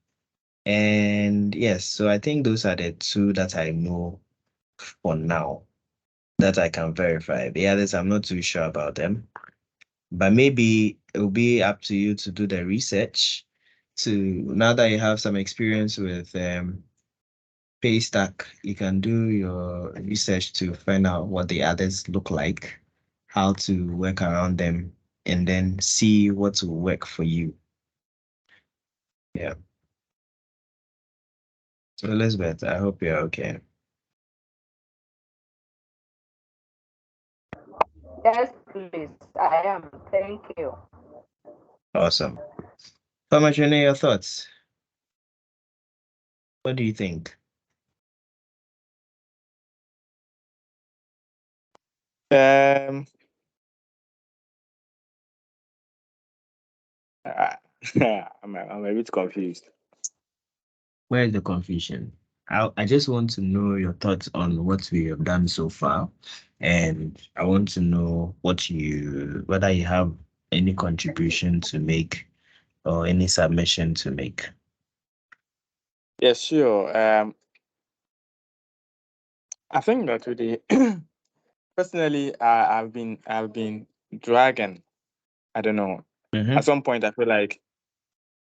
And yes, so I think those are the two that I know for now that I can verify. The others, I'm not too sure about them, but maybe it will be up to you to do the research to now that you have some experience with Paystack, you can do your research to find out what the others look like, how to work around them, and then see what will work for you. Yeah. So Elizabeth, I hope you're okay. Yes, please. I am. Thank you. Awesome. Famachune, your thoughts? What do you think? Um, I'm a bit confused. Where is the confusion? I just want to know your thoughts on what we have done so far, and I want to know whether you have any contribution to make or any submission to make. Yes, sure. I think that today, personally, I've been dragging. I don't know. Mm-hmm. At some point, I feel like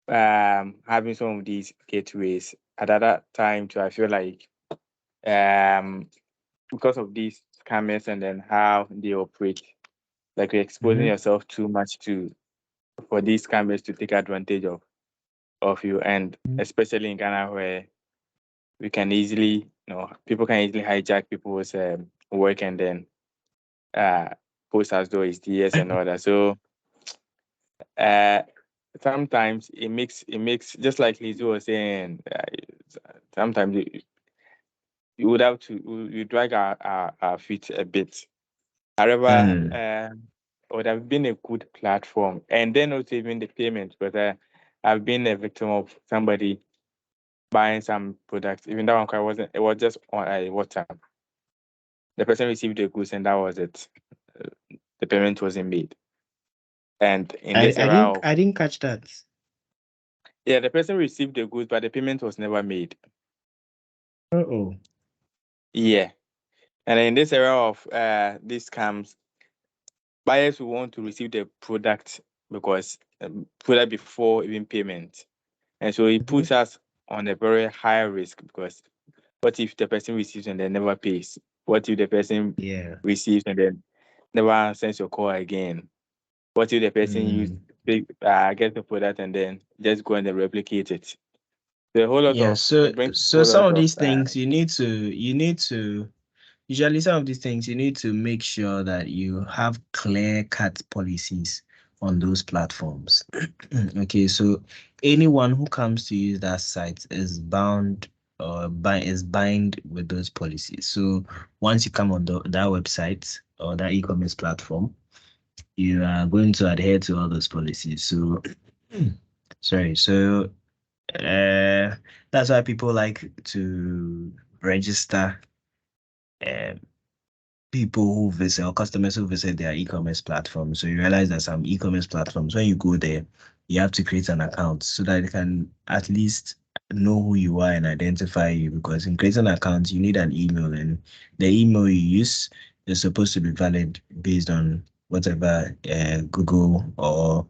having some of these gateways. At that time, too, I feel like um because of these scammers and then how they operate, like you're exposing Mm-hmm. yourself too much to for these scammers to take advantage of you, and especially in Ghana where we can easily, people can easily hijack people's work and then uh, post as though it's DS and all that. So uh, sometimes it makes just like Lizzie was saying. Sometimes you would have to you drag our feet a bit. However, Mm. it would have been a good platform, and then also even the payment. But I've been a victim of somebody buying some products. Even that one quite wasn't. It was just on a WhatsApp. The person received the goods, and that was it. The payment wasn't made. And in I, this I era didn't of I didn't catch that. yeah, the person received the goods, but the payment was never made. Oh. Yeah, and in this era of these scams, buyers will want to receive the product because product before even payment, and so it Mm-hmm. puts us on a very high risk because what if the person receives and then never pays? What if the person Yeah. receives and then never sends your call again? What if the person use Mm. get the product and then just go and then replicate it? So a whole lot Yeah. of So it brings a so whole some lot of of these things you need to usually some of these things you need to make sure that you have clear cut policies on those platforms. Okay, so anyone who comes to use that site is bound or is bind with those policies. So once you come on that website or that e-commerce platform, you are going to adhere to all those policies. So sorry, so that's why people like to register people who visit or customers who visit their e-commerce platform. So you realize that some e-commerce platforms, when you go there, you have to create an account so that they can at least know who you are and identify you. Because in creating an account, you need an email, and the email you use is supposed to be valid based on whatever Google or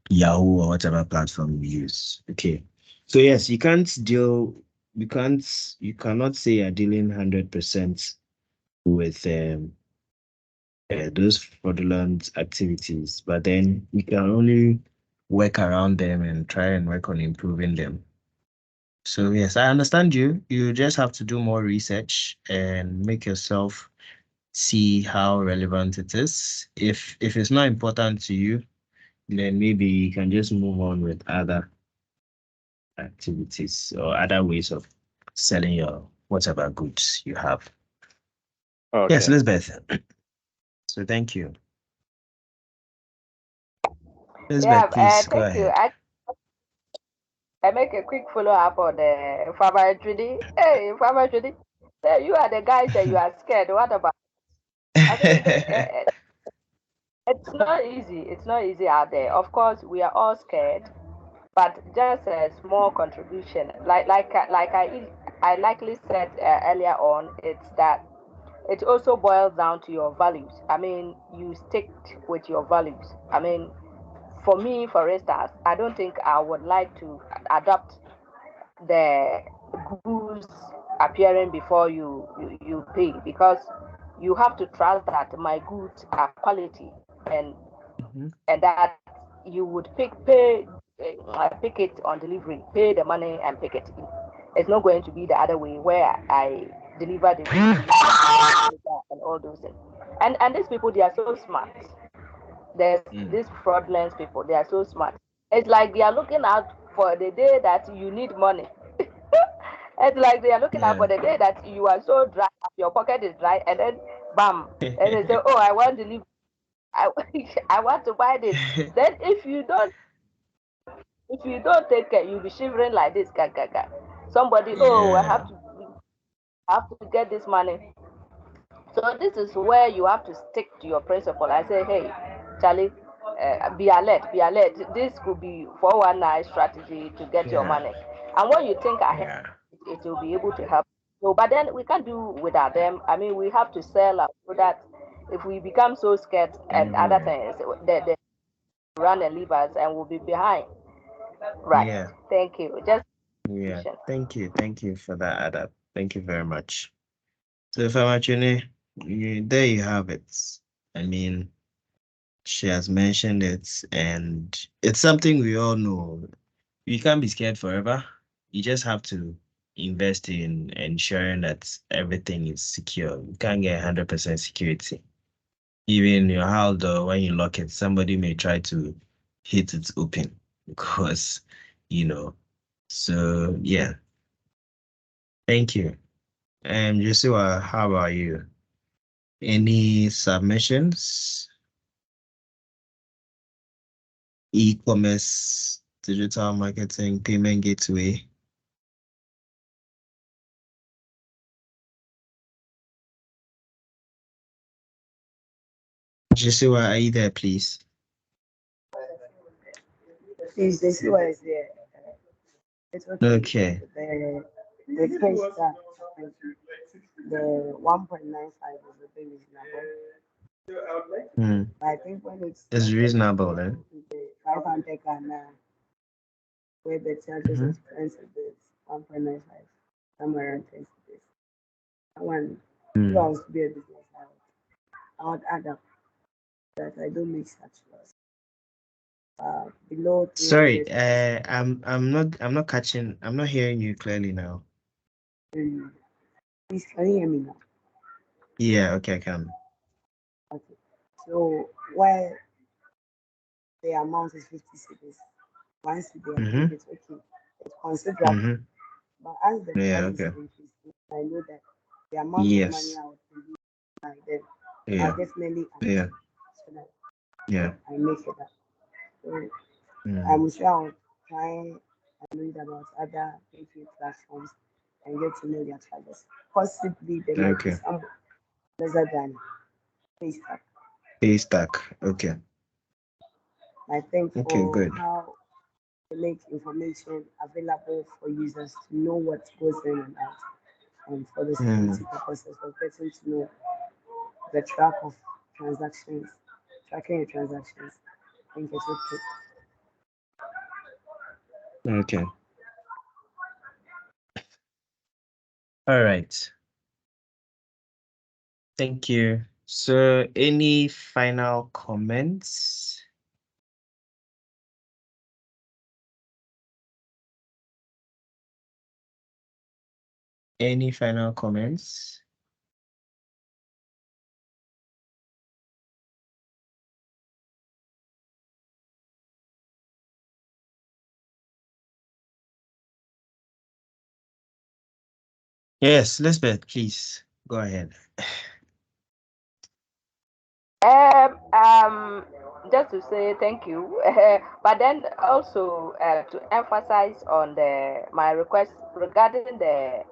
Yahoo or whatever platform you use. Okay. So yes, you cannot say you're dealing 100% with those fraudulent activities, but then we can only work around them and try and work on improving them. So yes, I understand you. You just have to do more research and make yourself see how relevant it is. If it's not important to you, then maybe you can just move on with other activities or other ways of selling your whatever goods you have. Yes, Okay. Elizabeth. So thank you. Yeah, Elizabeth, please go thank you. ahead. I make a quick follow up on the Farmer Judy. Hey, Farmer Judy, you are the guy that you are scared. What about? I mean, it's not easy. It's not easy out there. Of course, we are all scared, but just a small contribution, I likely said earlier on, it's that it also boils down to your values. I mean, you stick with your values. I mean, for me, for instance, I don't think I would like to adopt the goods appearing before you pay, because you have to trust that my goods are quality, and Mhm. that you would pick it on delivery, pay the money and pick it. It's not going to be the other way where I deliver the goods and all those things. And these people, they are so smart. There's Mm. these fraudulent people, they are so smart. It's like they are looking out for the day that you need money. It's like they are looking out Yeah. for the day that you are so dry, your pocket is dry, and then bam, and they say, "Oh, I want to leave. I, I want to buy this." Then if you don't take care, you'll be shivering like this. Gaga. Somebody, oh, Yeah. I have to get this money. So this is where you have to stick to your principle. I say, hey, Charlie, be alert, be alert. This could be 419 strategy to get your Yeah. money. And when you think ahead, Yeah. it will be able to help. So, but then we can't do without them. I mean, we have to sell our product. If we become so scared and other Everywhere. things, they run and leave us and we'll be behind. Right. Yeah. Thank you. Just Yeah. Thank you. Thank you for that, Ada. Thank you very much. So, Famachune, there you have it. I mean, she has mentioned it, and it's something we all know. You can't be scared forever. You just have to invest in ensuring that everything is secure. You can't get 100% security. Even your house door, when you lock it, somebody may try to hit it open because, you know. So, yeah, thank you. And Joshua, how about you? Any submissions? E-commerce, digital marketing, payment gateway. Joshua, are you there, please? Please, they see what is there. It's okay. Okay. The case that the 1.95 is a bit reasonable. Hmm. But I think when it's It's reasonable then. the 500 Ghana, where the charges Mm-hmm. expensive is 1.95, somewhere around 20 days. That one, if I Hmm. was to be a business, I would add up that I don't make such loss. Below Sorry, 300. I'm not hearing you clearly now. Please, can you hear me now? Yeah, okay, I can. Okay. So, while the amount is 50 cities, once they Mm-hmm. think it's okay, it's considerable. Mm-hmm. But as the Yeah, price is okay. increasing, I know that the amount of money Yes. I would produce, then I'll Yeah. definitely Yeah. adjust so that Yeah. I make it up. So Mm. I'm sure I'll try and read about other PayPay platforms and get to know their charges. Possibly there might be Okay. some lesser than. Paystack. Paystack. Okay. I think Okay, for good. how to make information available for users to know what goes in and out, and for the security purposes of getting to know the track of transactions, tracking your transactions. I think it's okay. Okay. All right. Thank you. So, any final comments? Any final comments? Yes, Lisbeth, please go ahead. Just to say thank you, but then also to emphasize on my request regarding the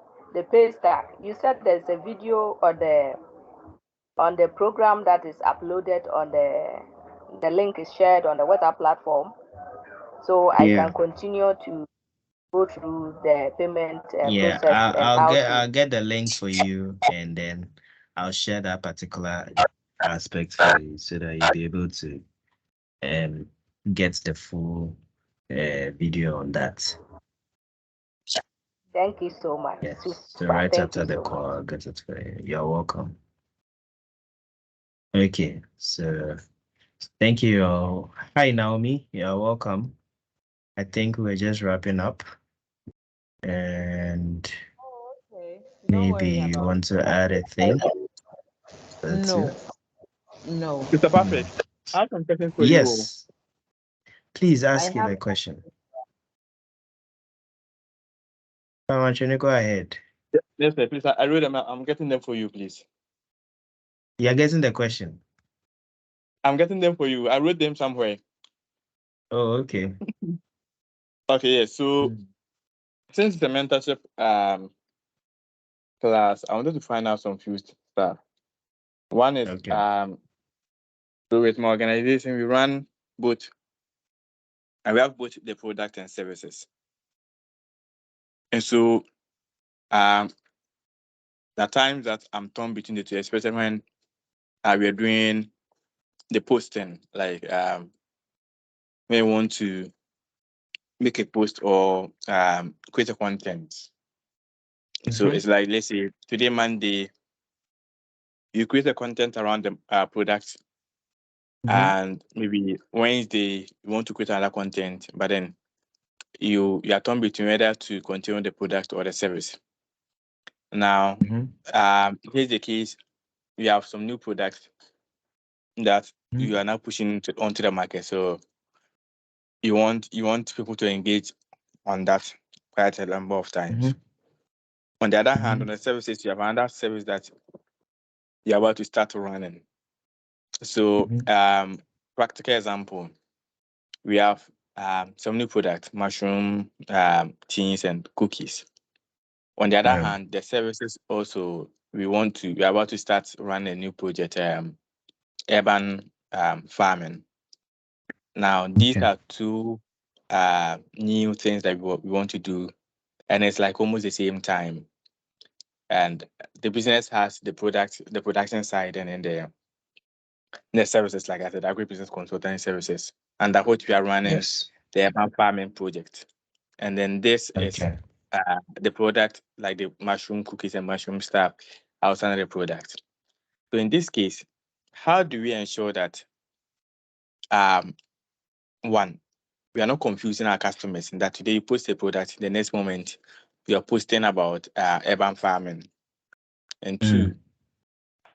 pay stack. You said there's a video on the program that is uploaded on the link is shared on the WhatsApp platform, so I Yeah. can continue to go through the payment Yeah, process and how I'll to. get the link for you, and then I'll share that particular aspect for you so that you'll be able to get the full video on that. Thank you so much. Yes. So Super. right Thank after you the so call, much. I'll get it for you. You're welcome. Okay, so thank you all. Hi, Naomi. You're welcome. I think we're just wrapping up, and Oh, okay. Don't maybe worry you about want to add a thing or it. two. No. Mr. Patrick, I have some questions for you. Yes, please I ask him have a question. Pamanchene, go ahead. Yes, sir. Please, I wrote them. I'm getting them for you, please. You're getting the question. I'm getting them for you. I wrote them somewhere. Oh, okay. Okay, yes. So since it's a mentorship class, I wanted to find out some few stuff. One is Okay. so with my organization, we run both, and we have both the product and services. And so the times that I'm torn between the two, especially when we are doing the posting, like when we want to make a post or create a content. So it's like, let's say today Monday, you create a content around the product, and maybe Wednesday you want to create another content, but then you are torn between whether to continue the product or the service. Now, here's the case: we have some new products that you are now pushing onto the market. So you want people to engage on that quite a number of times. On the other hand, on the services, you have another service that you're about to start running. So, practical example, we have some new products, mushroom, teas, and cookies. On the other hand, the services also, we're about to start running a new project, urban farming. Now, these are two new things that we want to do, and it's like almost the same time. And the business has the production side, and then the services, like I said, agribusiness consulting services, and that what we are running the urban farming project. And then this is the product, like the mushroom cookies and mushroom stuff outside the product. So in this case, how do we ensure that one, we are not confusing our customers in that today you post a product, the next moment you are posting about urban farming. And two,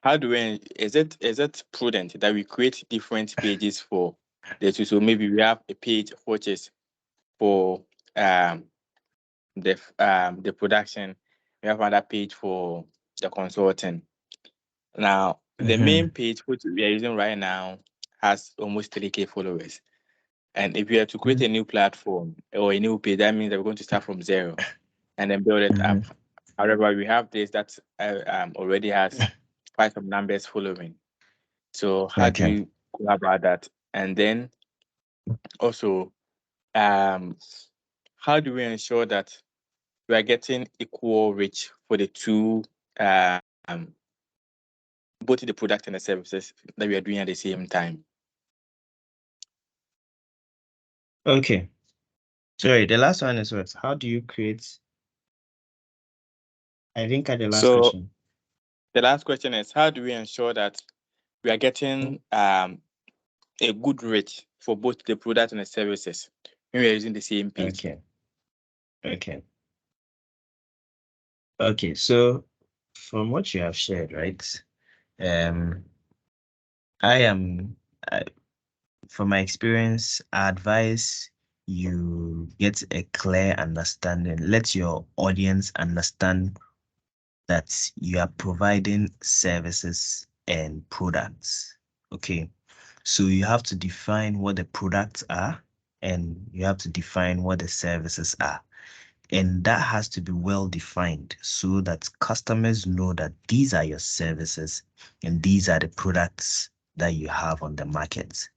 how do we is it prudent that we create different pages for the two? So maybe we have a page which is for the production, we have another page for the consulting. Now the main page which we are using right now has almost 3K followers. And if we are to create a new platform or a new page, that means that we're going to start from zero and then build it up. However, we have this that already has quite some numbers following. So how do Okay. you go about that? And then also, how do we ensure that we are getting equal reach for the two, both the product and the services that we are doing at the same time? Okay. Sorry, the last one is what? How do you create? I didn't catch the last So question. the last question is, how do we ensure that we are getting a good rate for both the product and the services when we are using the same page? Okay. Okay. Okay. So from what you have shared, right? Um, I am, from my experience, I advise you get a clear understanding. Let your audience understand that you are providing services and products. Okay. So you have to define what the products are and you have to define what the services are. And that has to be well defined so that customers know that these are your services and these are the products that you have on the market.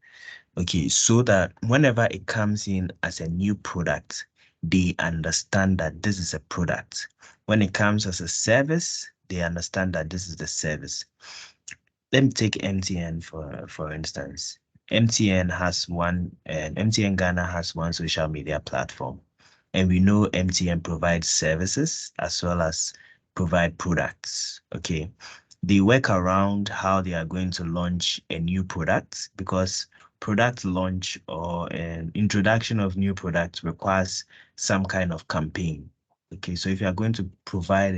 Okay, so that whenever it comes in as a new product, they understand that this is a product. When it comes as a service, they understand that this is the service. Let me take MTN for instance. MTN has one, MTN Ghana has one social media platform, and we know MTN provides services as well as provide products. Okay, they work around how they are going to launch a new product because product launch or an introduction of new products requires some kind of campaign. Okay, so if you are going to provide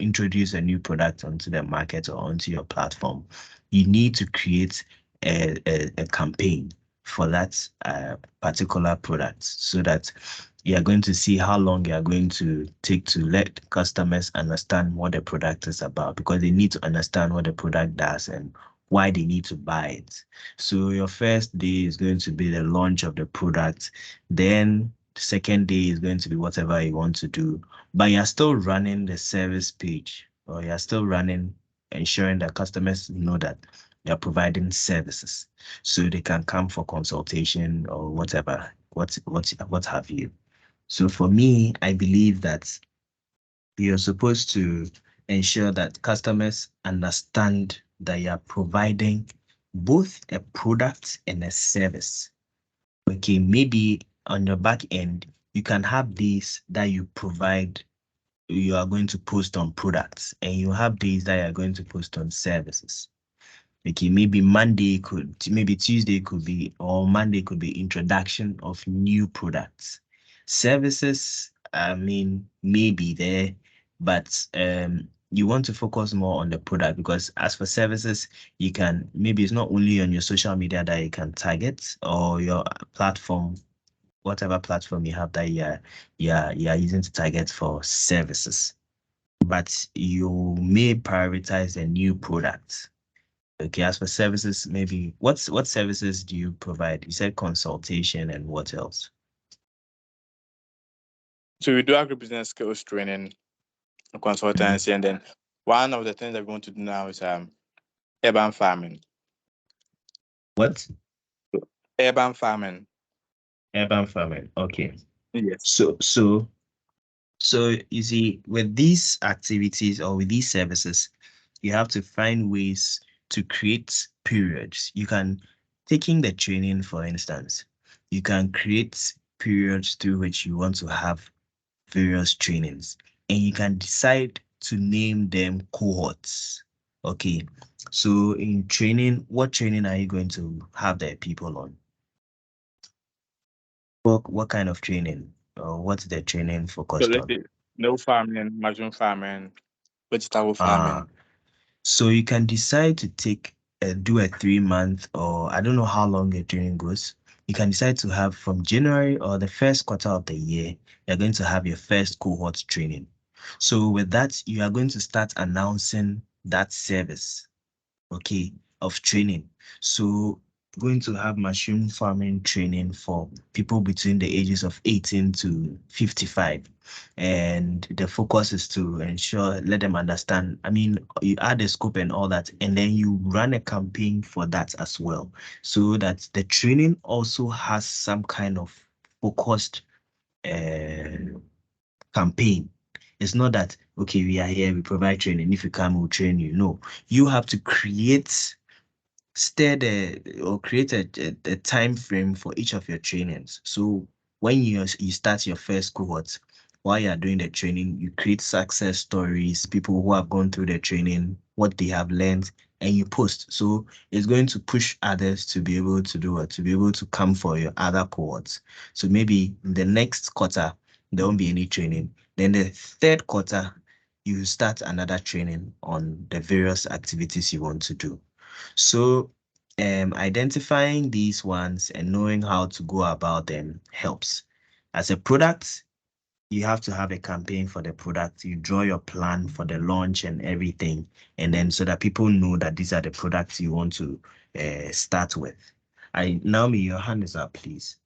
introduce a new product onto the market or onto your platform, you need to create a campaign for that particular product so that you are going to see how long you are going to take to let customers understand what the product is about, because they need to understand what the product does and why they need to buy it. So your first day is going to be the launch of the product. Then the second day is going to be whatever you want to do, but you're still running the service page, or you're still running, ensuring that customers know that you're providing services so they can come for consultation or whatever, what have you. So for me, I believe that you're supposed to ensure that customers understand that you're providing both a product and a service. Okay, maybe on your back end, you can have these that you provide, you are going to post on products, and you have these that you are going to post on services. Okay, maybe maybe Tuesday could be, or Monday could be introduction of new products. Services, I mean, maybe there, but you want to focus more on the product, because as for services, you can, maybe it's not only on your social media that you can target, or your platform, whatever platform you have that you're using to target for services, but you may prioritize a new product. Okay, as for services, maybe what services do you provide? You said consultation, and what else? So we do agribusiness skills training, consultancy, and then one of the things that we want to do now is urban farming. What? Urban farming. Urban farming. Okay. Yes. So you see, with these activities or with these services, you have to find ways to create periods. You can, taking the training, for instance, you can create periods through which you want to have various trainings, and you can decide to name them cohorts. Okay. So in training, what training are you going to have the people on? What kind of training? What's the training So focused let's on? say no farming, mushroom farming, vegetable Ah, farming. so you can decide to take do a 3 month, or I don't know how long your training goes. You can decide to have from January or the first quarter of the year, you're going to have your first cohort training. So with that, you are going to start announcing that service, okay, of training. So going to have mushroom farming training for people between the ages of 18 to 55. And the focus is to ensure, let them understand. I mean, you add a scope and all that, and then you run a campaign for that as well. So that the training also has some kind of focused campaign. It's not that, okay, we are here, we provide training. If you come, we'll train you. No, you have to create or create a time frame for each of your trainings. So when you start your first cohort, while you are doing the training, you create success stories, people who have gone through the training, what they have learned, and you post. So it's going to push others to be able to do it, to be able to come for your other cohorts. So maybe in the next quarter, there won't be any training. Then the third quarter, you start another training on the various activities you want to do. So identifying these ones and knowing how to go about them helps. As a product, you have to have a campaign for the product. You draw your plan for the launch and everything, and then so that people know that these are the products you want to start with. Naomi, your hand is up, please.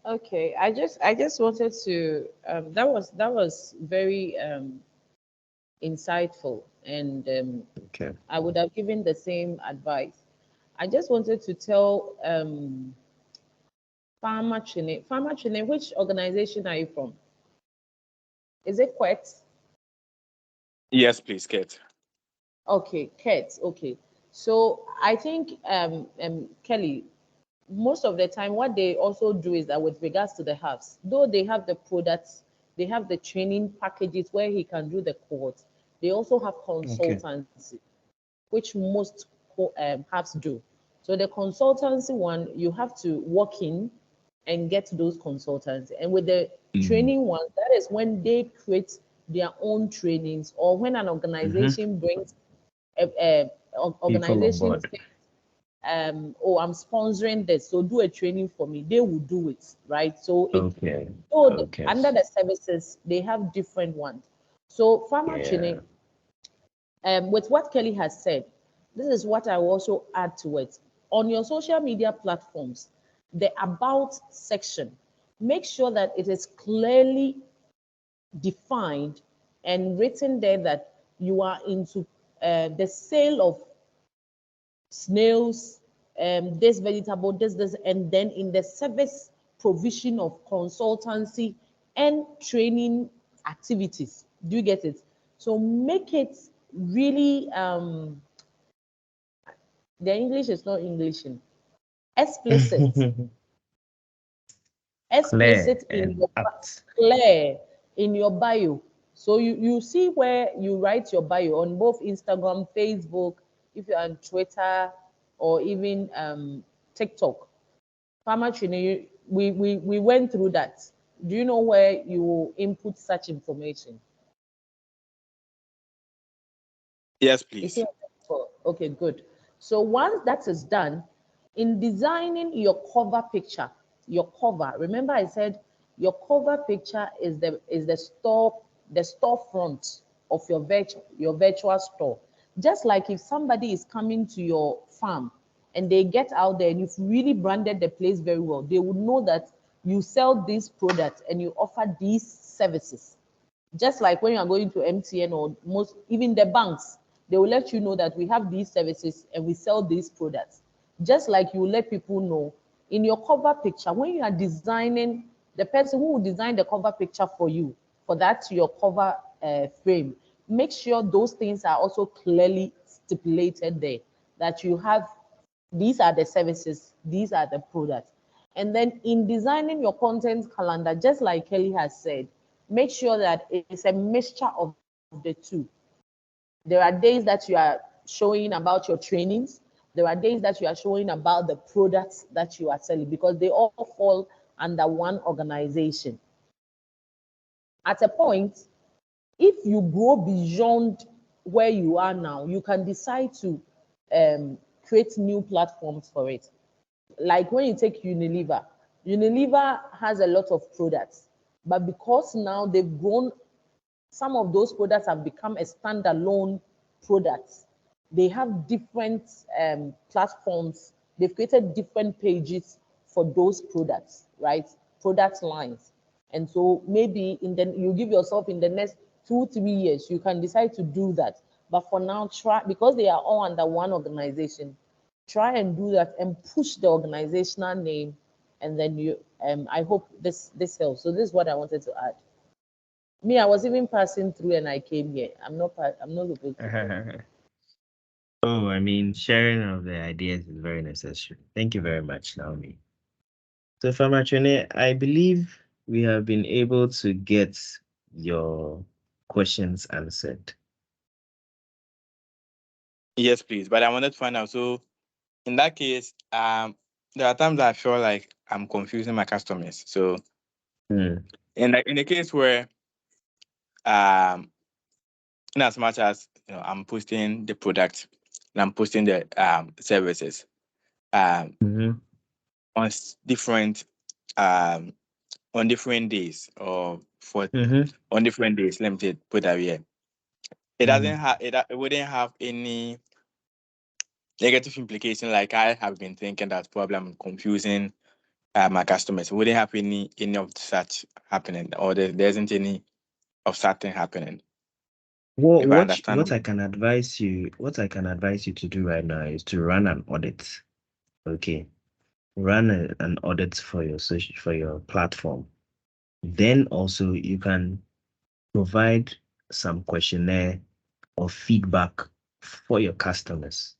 Okay, I just wanted to that was very insightful, and Okay. I would have given the same advice. I just wanted to tell Farmer Chine. Farmer Chine, which organization are you from? Is it QUET? Yes, please, Kate. Okay, QUET. Okay. So I think Kelly, most of the time what they also do is that with regards to the hubs, though they have the products, they have the training packages where he can do the course, they also have consultancy, which most hubs do. So the consultancy one, you have to walk in and get those consultants. And with the training one, that is when they create their own trainings, or when an organization brings a People on organization board. oh, I'm sponsoring this, so do a training for me. They will do it, right? So it Okay. so Okay. under the services, they have different ones. So farmer Yeah. training, with what Kelly has said, this is what I will also add to it. On your social media platforms, the about section, make sure that it is clearly defined and written there that you are into the sale of snails, this vegetable, this, and then in the service provision of consultancy and training activities. Do you get it? So make it really, the English is not English, explicit, Clear explicit in and your apt. clear in your bio. So you see where you write your bio on both Instagram, Facebook, if you're on Twitter, or even TikTok. Farmer training, we went through that. Do you know where you input such information? Yes, You see please. what I'm saying? Okay, good. So once that is done, in designing your cover picture, your cover, remember I said your cover picture is the storefront of your virtual store. Just like if somebody is coming to your farm and they get out there and you've really branded the place very well, they would know that you sell these products and you offer these services. Just like when you are going to MTN or most, even the banks, they will let you know that we have these services and we sell these products. Just like you let people know in your cover picture, when you are designing, the person who will design the cover picture for you, for that your cover frame, make sure those things are also clearly stipulated there, that you have, these are the services, these are the products. And then in designing your content calendar, just like Kelly has said, make sure that it's a mixture of the two. There are days that you are showing about your trainings. There are days that you are showing about the products that you are selling, because they all fall under one organization. At a point, if you grow beyond where you are now, you can decide to create new platforms for it. Like when you take Unilever, Unilever has a lot of products, but because now they've grown, some of those products have become a standalone products. they have different platforms. They've created different pages for those products, right? Product lines. And so maybe you give yourself in the next 2-3 years, you can decide to do that. But for now, try, because they are all under one organization, try and do that and push the organizational name. And then I hope this helps. So this is what I wanted to add. Me, I was even passing through and I came here. I'm not supposed to. Oh, I mean, sharing of the ideas is very necessary. Thank you very much, Naomi. So, Famachune, I believe we have been able to get your questions answered. Yes, please. But I wanted to find out. So in that case, there are times I feel like I'm confusing my customers. So in the case where in as much as I'm posting the product and I'm posting the services on different on different days or on different days. Let me put that here. It doesn't have it wouldn't have any negative implication. Like I have been thinking that probably I'm confusing my customers. It wouldn't have any of such happening, or there isn't any of such thing happening. Well, If I understand. what I can advise you to do right now is to run an audit. Okay, run an audit for your platform. Then also you can provide some questionnaire or feedback for your customers.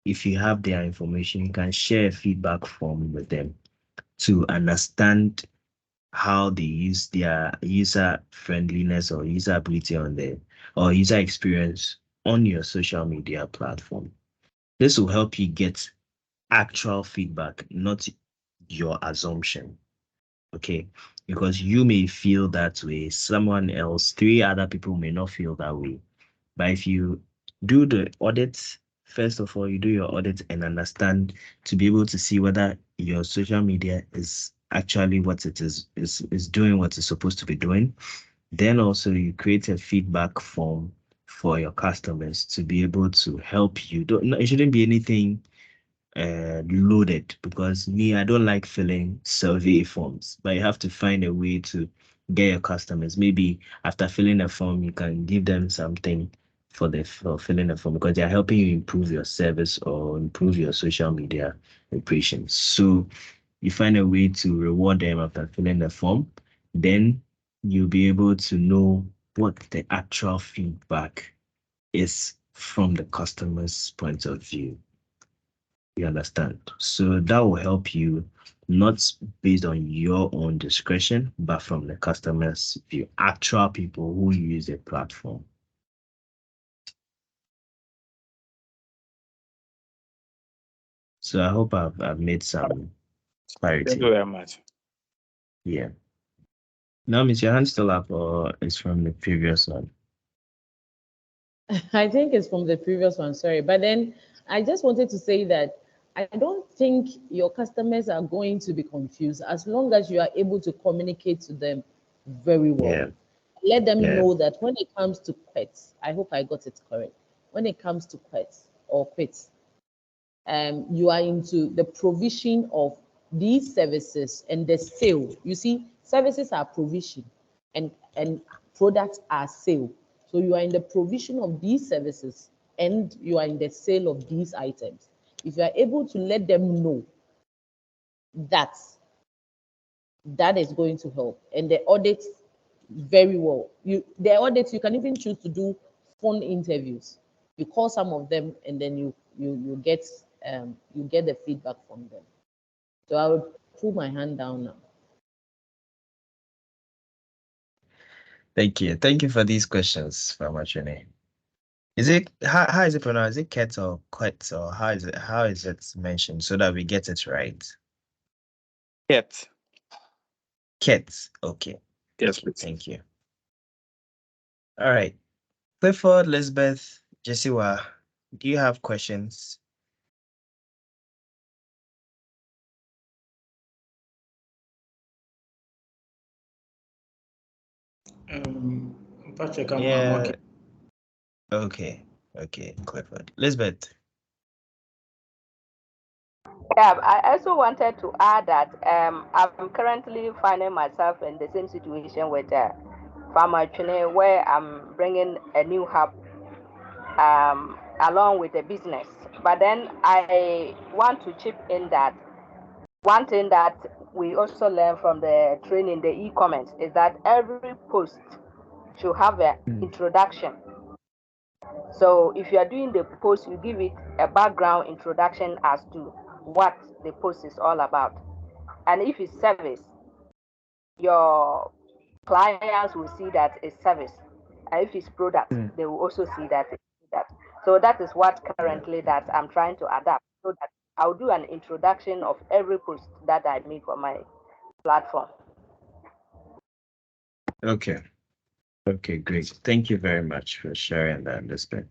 If you have their information, you can share a feedback form with them to understand how they use their user friendliness or usability on there or user experience on your social media platform. This will help you get actual feedback, not your assumption. Okay, because you may feel that way, someone else, three other people may not feel that way. But if you do the audit, first of all, you do your audit and understand to be able to see whether your social media is actually what it is doing what it's supposed to be doing. Then also you create a feedback form for your customers to be able to help you. It shouldn't be anything loaded, because me, I don't like filling survey forms, but you have to find a way to get your customers. Maybe after filling a form, you can give them something for filling a form, because they're helping you improve your service or improve your social media operations. So you find a way to reward them after filling the form, then you'll be able to know what the actual feedback is from the customer's point of view. You understand? So that will help you, not based on your own discretion, but from the customer's view, actual people who use the platform. So I hope I've made some clarity. Thank you very much. Yeah. Now, is your hand still up, or is from the previous one? I think it's from the previous one, sorry. But then I just wanted to say that I don't think your customers are going to be confused as long as you are able to communicate to them very well. Yeah. Let them know that when it comes to quits, I hope I got it correct. When it comes to quits, you are into the provision of these services and the sale. You see, services are provision and products are sale. So you are in the provision of these services and you are in the sale of these items. If you are able to let them know that, that is going to help. And the audits very well. The audits, you can even choose to do phone interviews. You call some of them and then you get the feedback from them. So I would put my hand down now. Thank you. Thank you for these questions, Famachune. Is it how is it pronounced? Is it Ket or Quet, or how is it mentioned, so that we get it right? Ket. Ket. Okay. Yes, Okay, please. thank you. All right. Clifford, Elizabeth, Jessiwa, do you have questions? Patrick, I'm Yeah. okay. Okay. Okay, Clifford. Elizabeth. Yeah, I also wanted to add that I'm currently finding myself in the same situation with Farmer Chune, where I'm bringing a new hub along with the business. But then I want to chip in that one thing that we also learn from the training, the e-commerce, is that every post should have an introduction. So if you are doing the post, you give it a background introduction as to what the post is all about. And if it's service, your clients will see that it's service. And if it's product, they will also see that it's product. So that is what currently that I'm trying to adapt, so that I'll do an introduction of every post that I make on my platform. Okay. Okay, great. Thank you very much for sharing that, Elizabeth.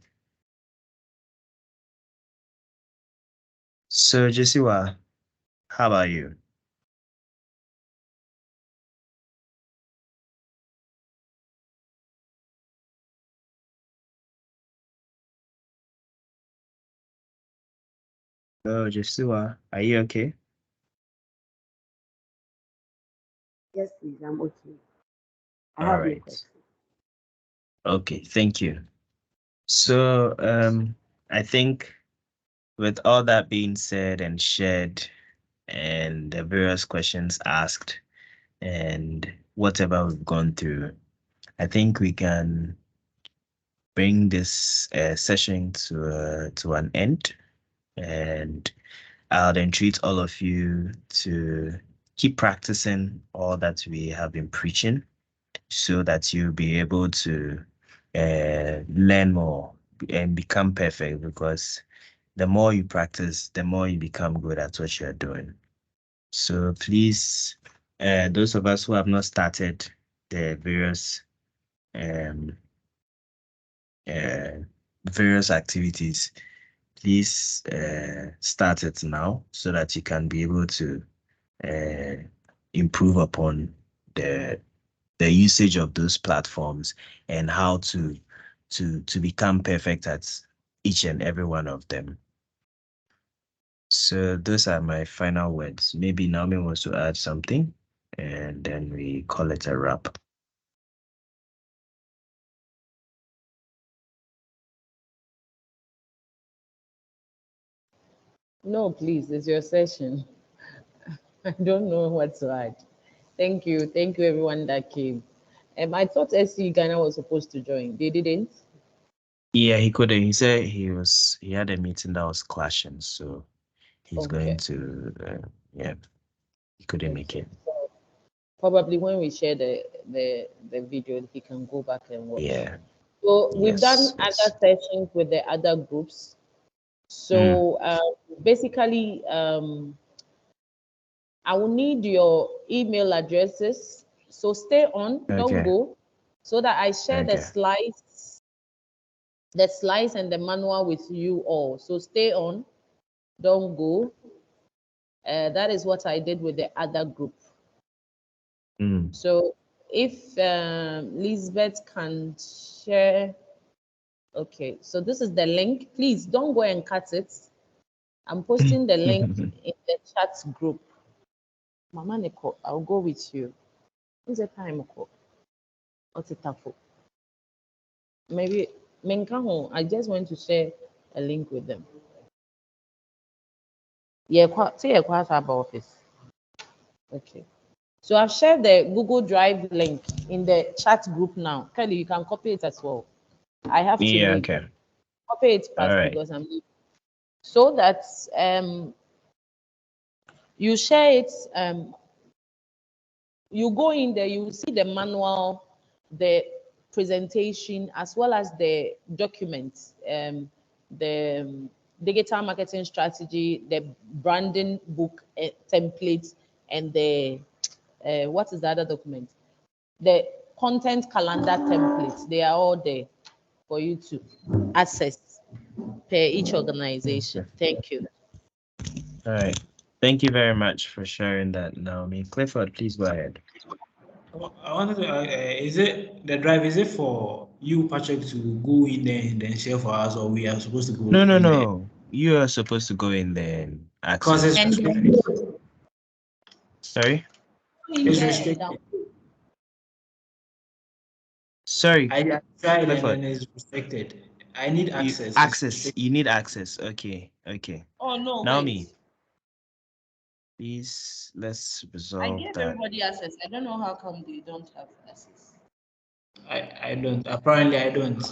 So, Jesiwa, how about you? Oh, Jesiwa, are you okay? Yes, please, I'm okay. I All have no right. question. Okay, thank you. So, I think with all that being said and shared, and the various questions asked, and whatever we've gone through, I think we can bring this session to an end. And I'll entreat all of you to keep practicing all that we have been preaching, so that you'll be able to learn more and become perfect, because the more you practice, the more you become good at what you're doing. So please, those of us who have not started the um, uh, various activities, please start it now, so that you can be able to uh, improve upon the usage of those platforms, and how to become perfect at each and every one of them. So those are my final words. Maybe Naomi wants to add something, and then we call it a wrap. No, please, it's your session. I don't know what to add. Thank you. Thank you, everyone that came. I thought SC Ghana was supposed to join. They didn't. Yeah, he couldn't. He said he had a meeting that was clashing, so he's going Okay. to yeah, he couldn't make Okay. it. So probably when we share the video, he can go back and watch. Yeah. So we've done Yes. other sessions with the other groups. So basically, I will need your email addresses. So stay on, don't Okay. go, so that I share Okay. the slides and the manual with you all. So stay on, don't go. That is what I did with the other group. So if Lisbeth can share, okay. So this is the link. Please don't go and cut it. I'm posting the link in the chat group. Mama Neko, I'll go with you. What's the time? What's it for? Maybe Menkaho, I just want to share a link with them. Yeah, say a about office. Okay. So I've shared the Google Drive link in the chat group now. Kelly, you can copy it as well. I have to Yeah, leave. okay. Copy it fast because I'm leaving. So that you share it, you go in there, you see the manual, the presentation, as well as the documents, the digital marketing strategy, the branding book template, and the what is the other document? The content calendar templates. They are all there for you to access per each organization. Thank you. All right. Thank you very much for sharing that, Naomi. Clifford, please go ahead. I wanted to, is it the drive? Is it for you, Patrick, to go in there and then share for us, or we are supposed to go No, no, in there? no. You are supposed to go in there and Because access it's the And document. restricted. Sorry? in It's there, restricted. Sorry, I tried and Clifford. then it's restricted. I need You access. It's access. restricted. You need access. Okay, okay. oh no, Naomi, wait. please let's I resolve gave that. everybody access. I don't know how come they don't have access. I don't. Apparently, I don't.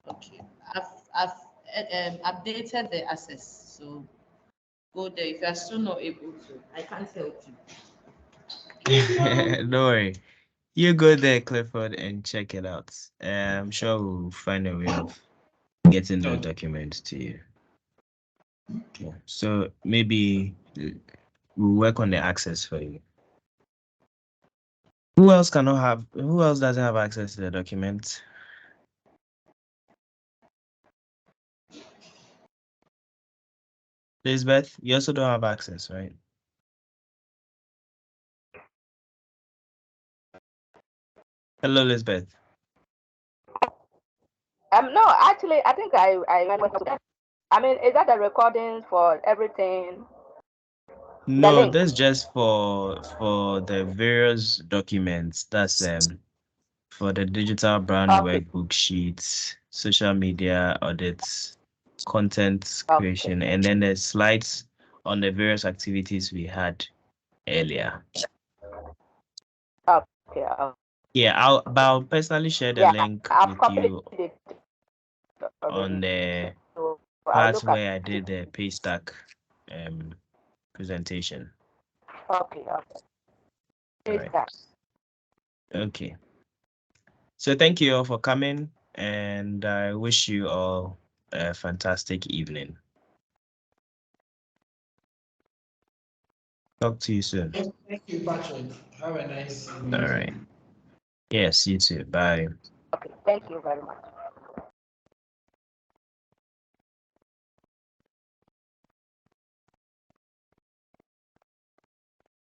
Okay. I've updated the access. So go there. If you're still not able to, I can't help you. Don't worry. You go there, Clifford, and check it out. I'm sure we'll find a way of getting the Okay. documents to you. Okay. So maybe we'll work on the access for you. Who else doesn't have access to the document? Elizabeth, you also don't have access, right? Hello, Elizabeth. No, actually, I think I mean, is that the recordings for everything? The No, link. that's just for the various documents. That's for the digital brand Okay. workbook sheets, social media audits, content Okay. creation, and then there's slides on the various activities we had earlier. Okay. Yeah, I'll personally share the Yeah, link I've with copied you it on already. the So I'll part look at where I it. did the pay stack presentation. Okay. Okay. All Please, right. that. Okay. So thank you all for coming, and I wish you all a fantastic evening. Talk to you soon. Thank you, Patrick. Have a nice evening. All right. Yes, you too. Bye. Okay. Thank you very much.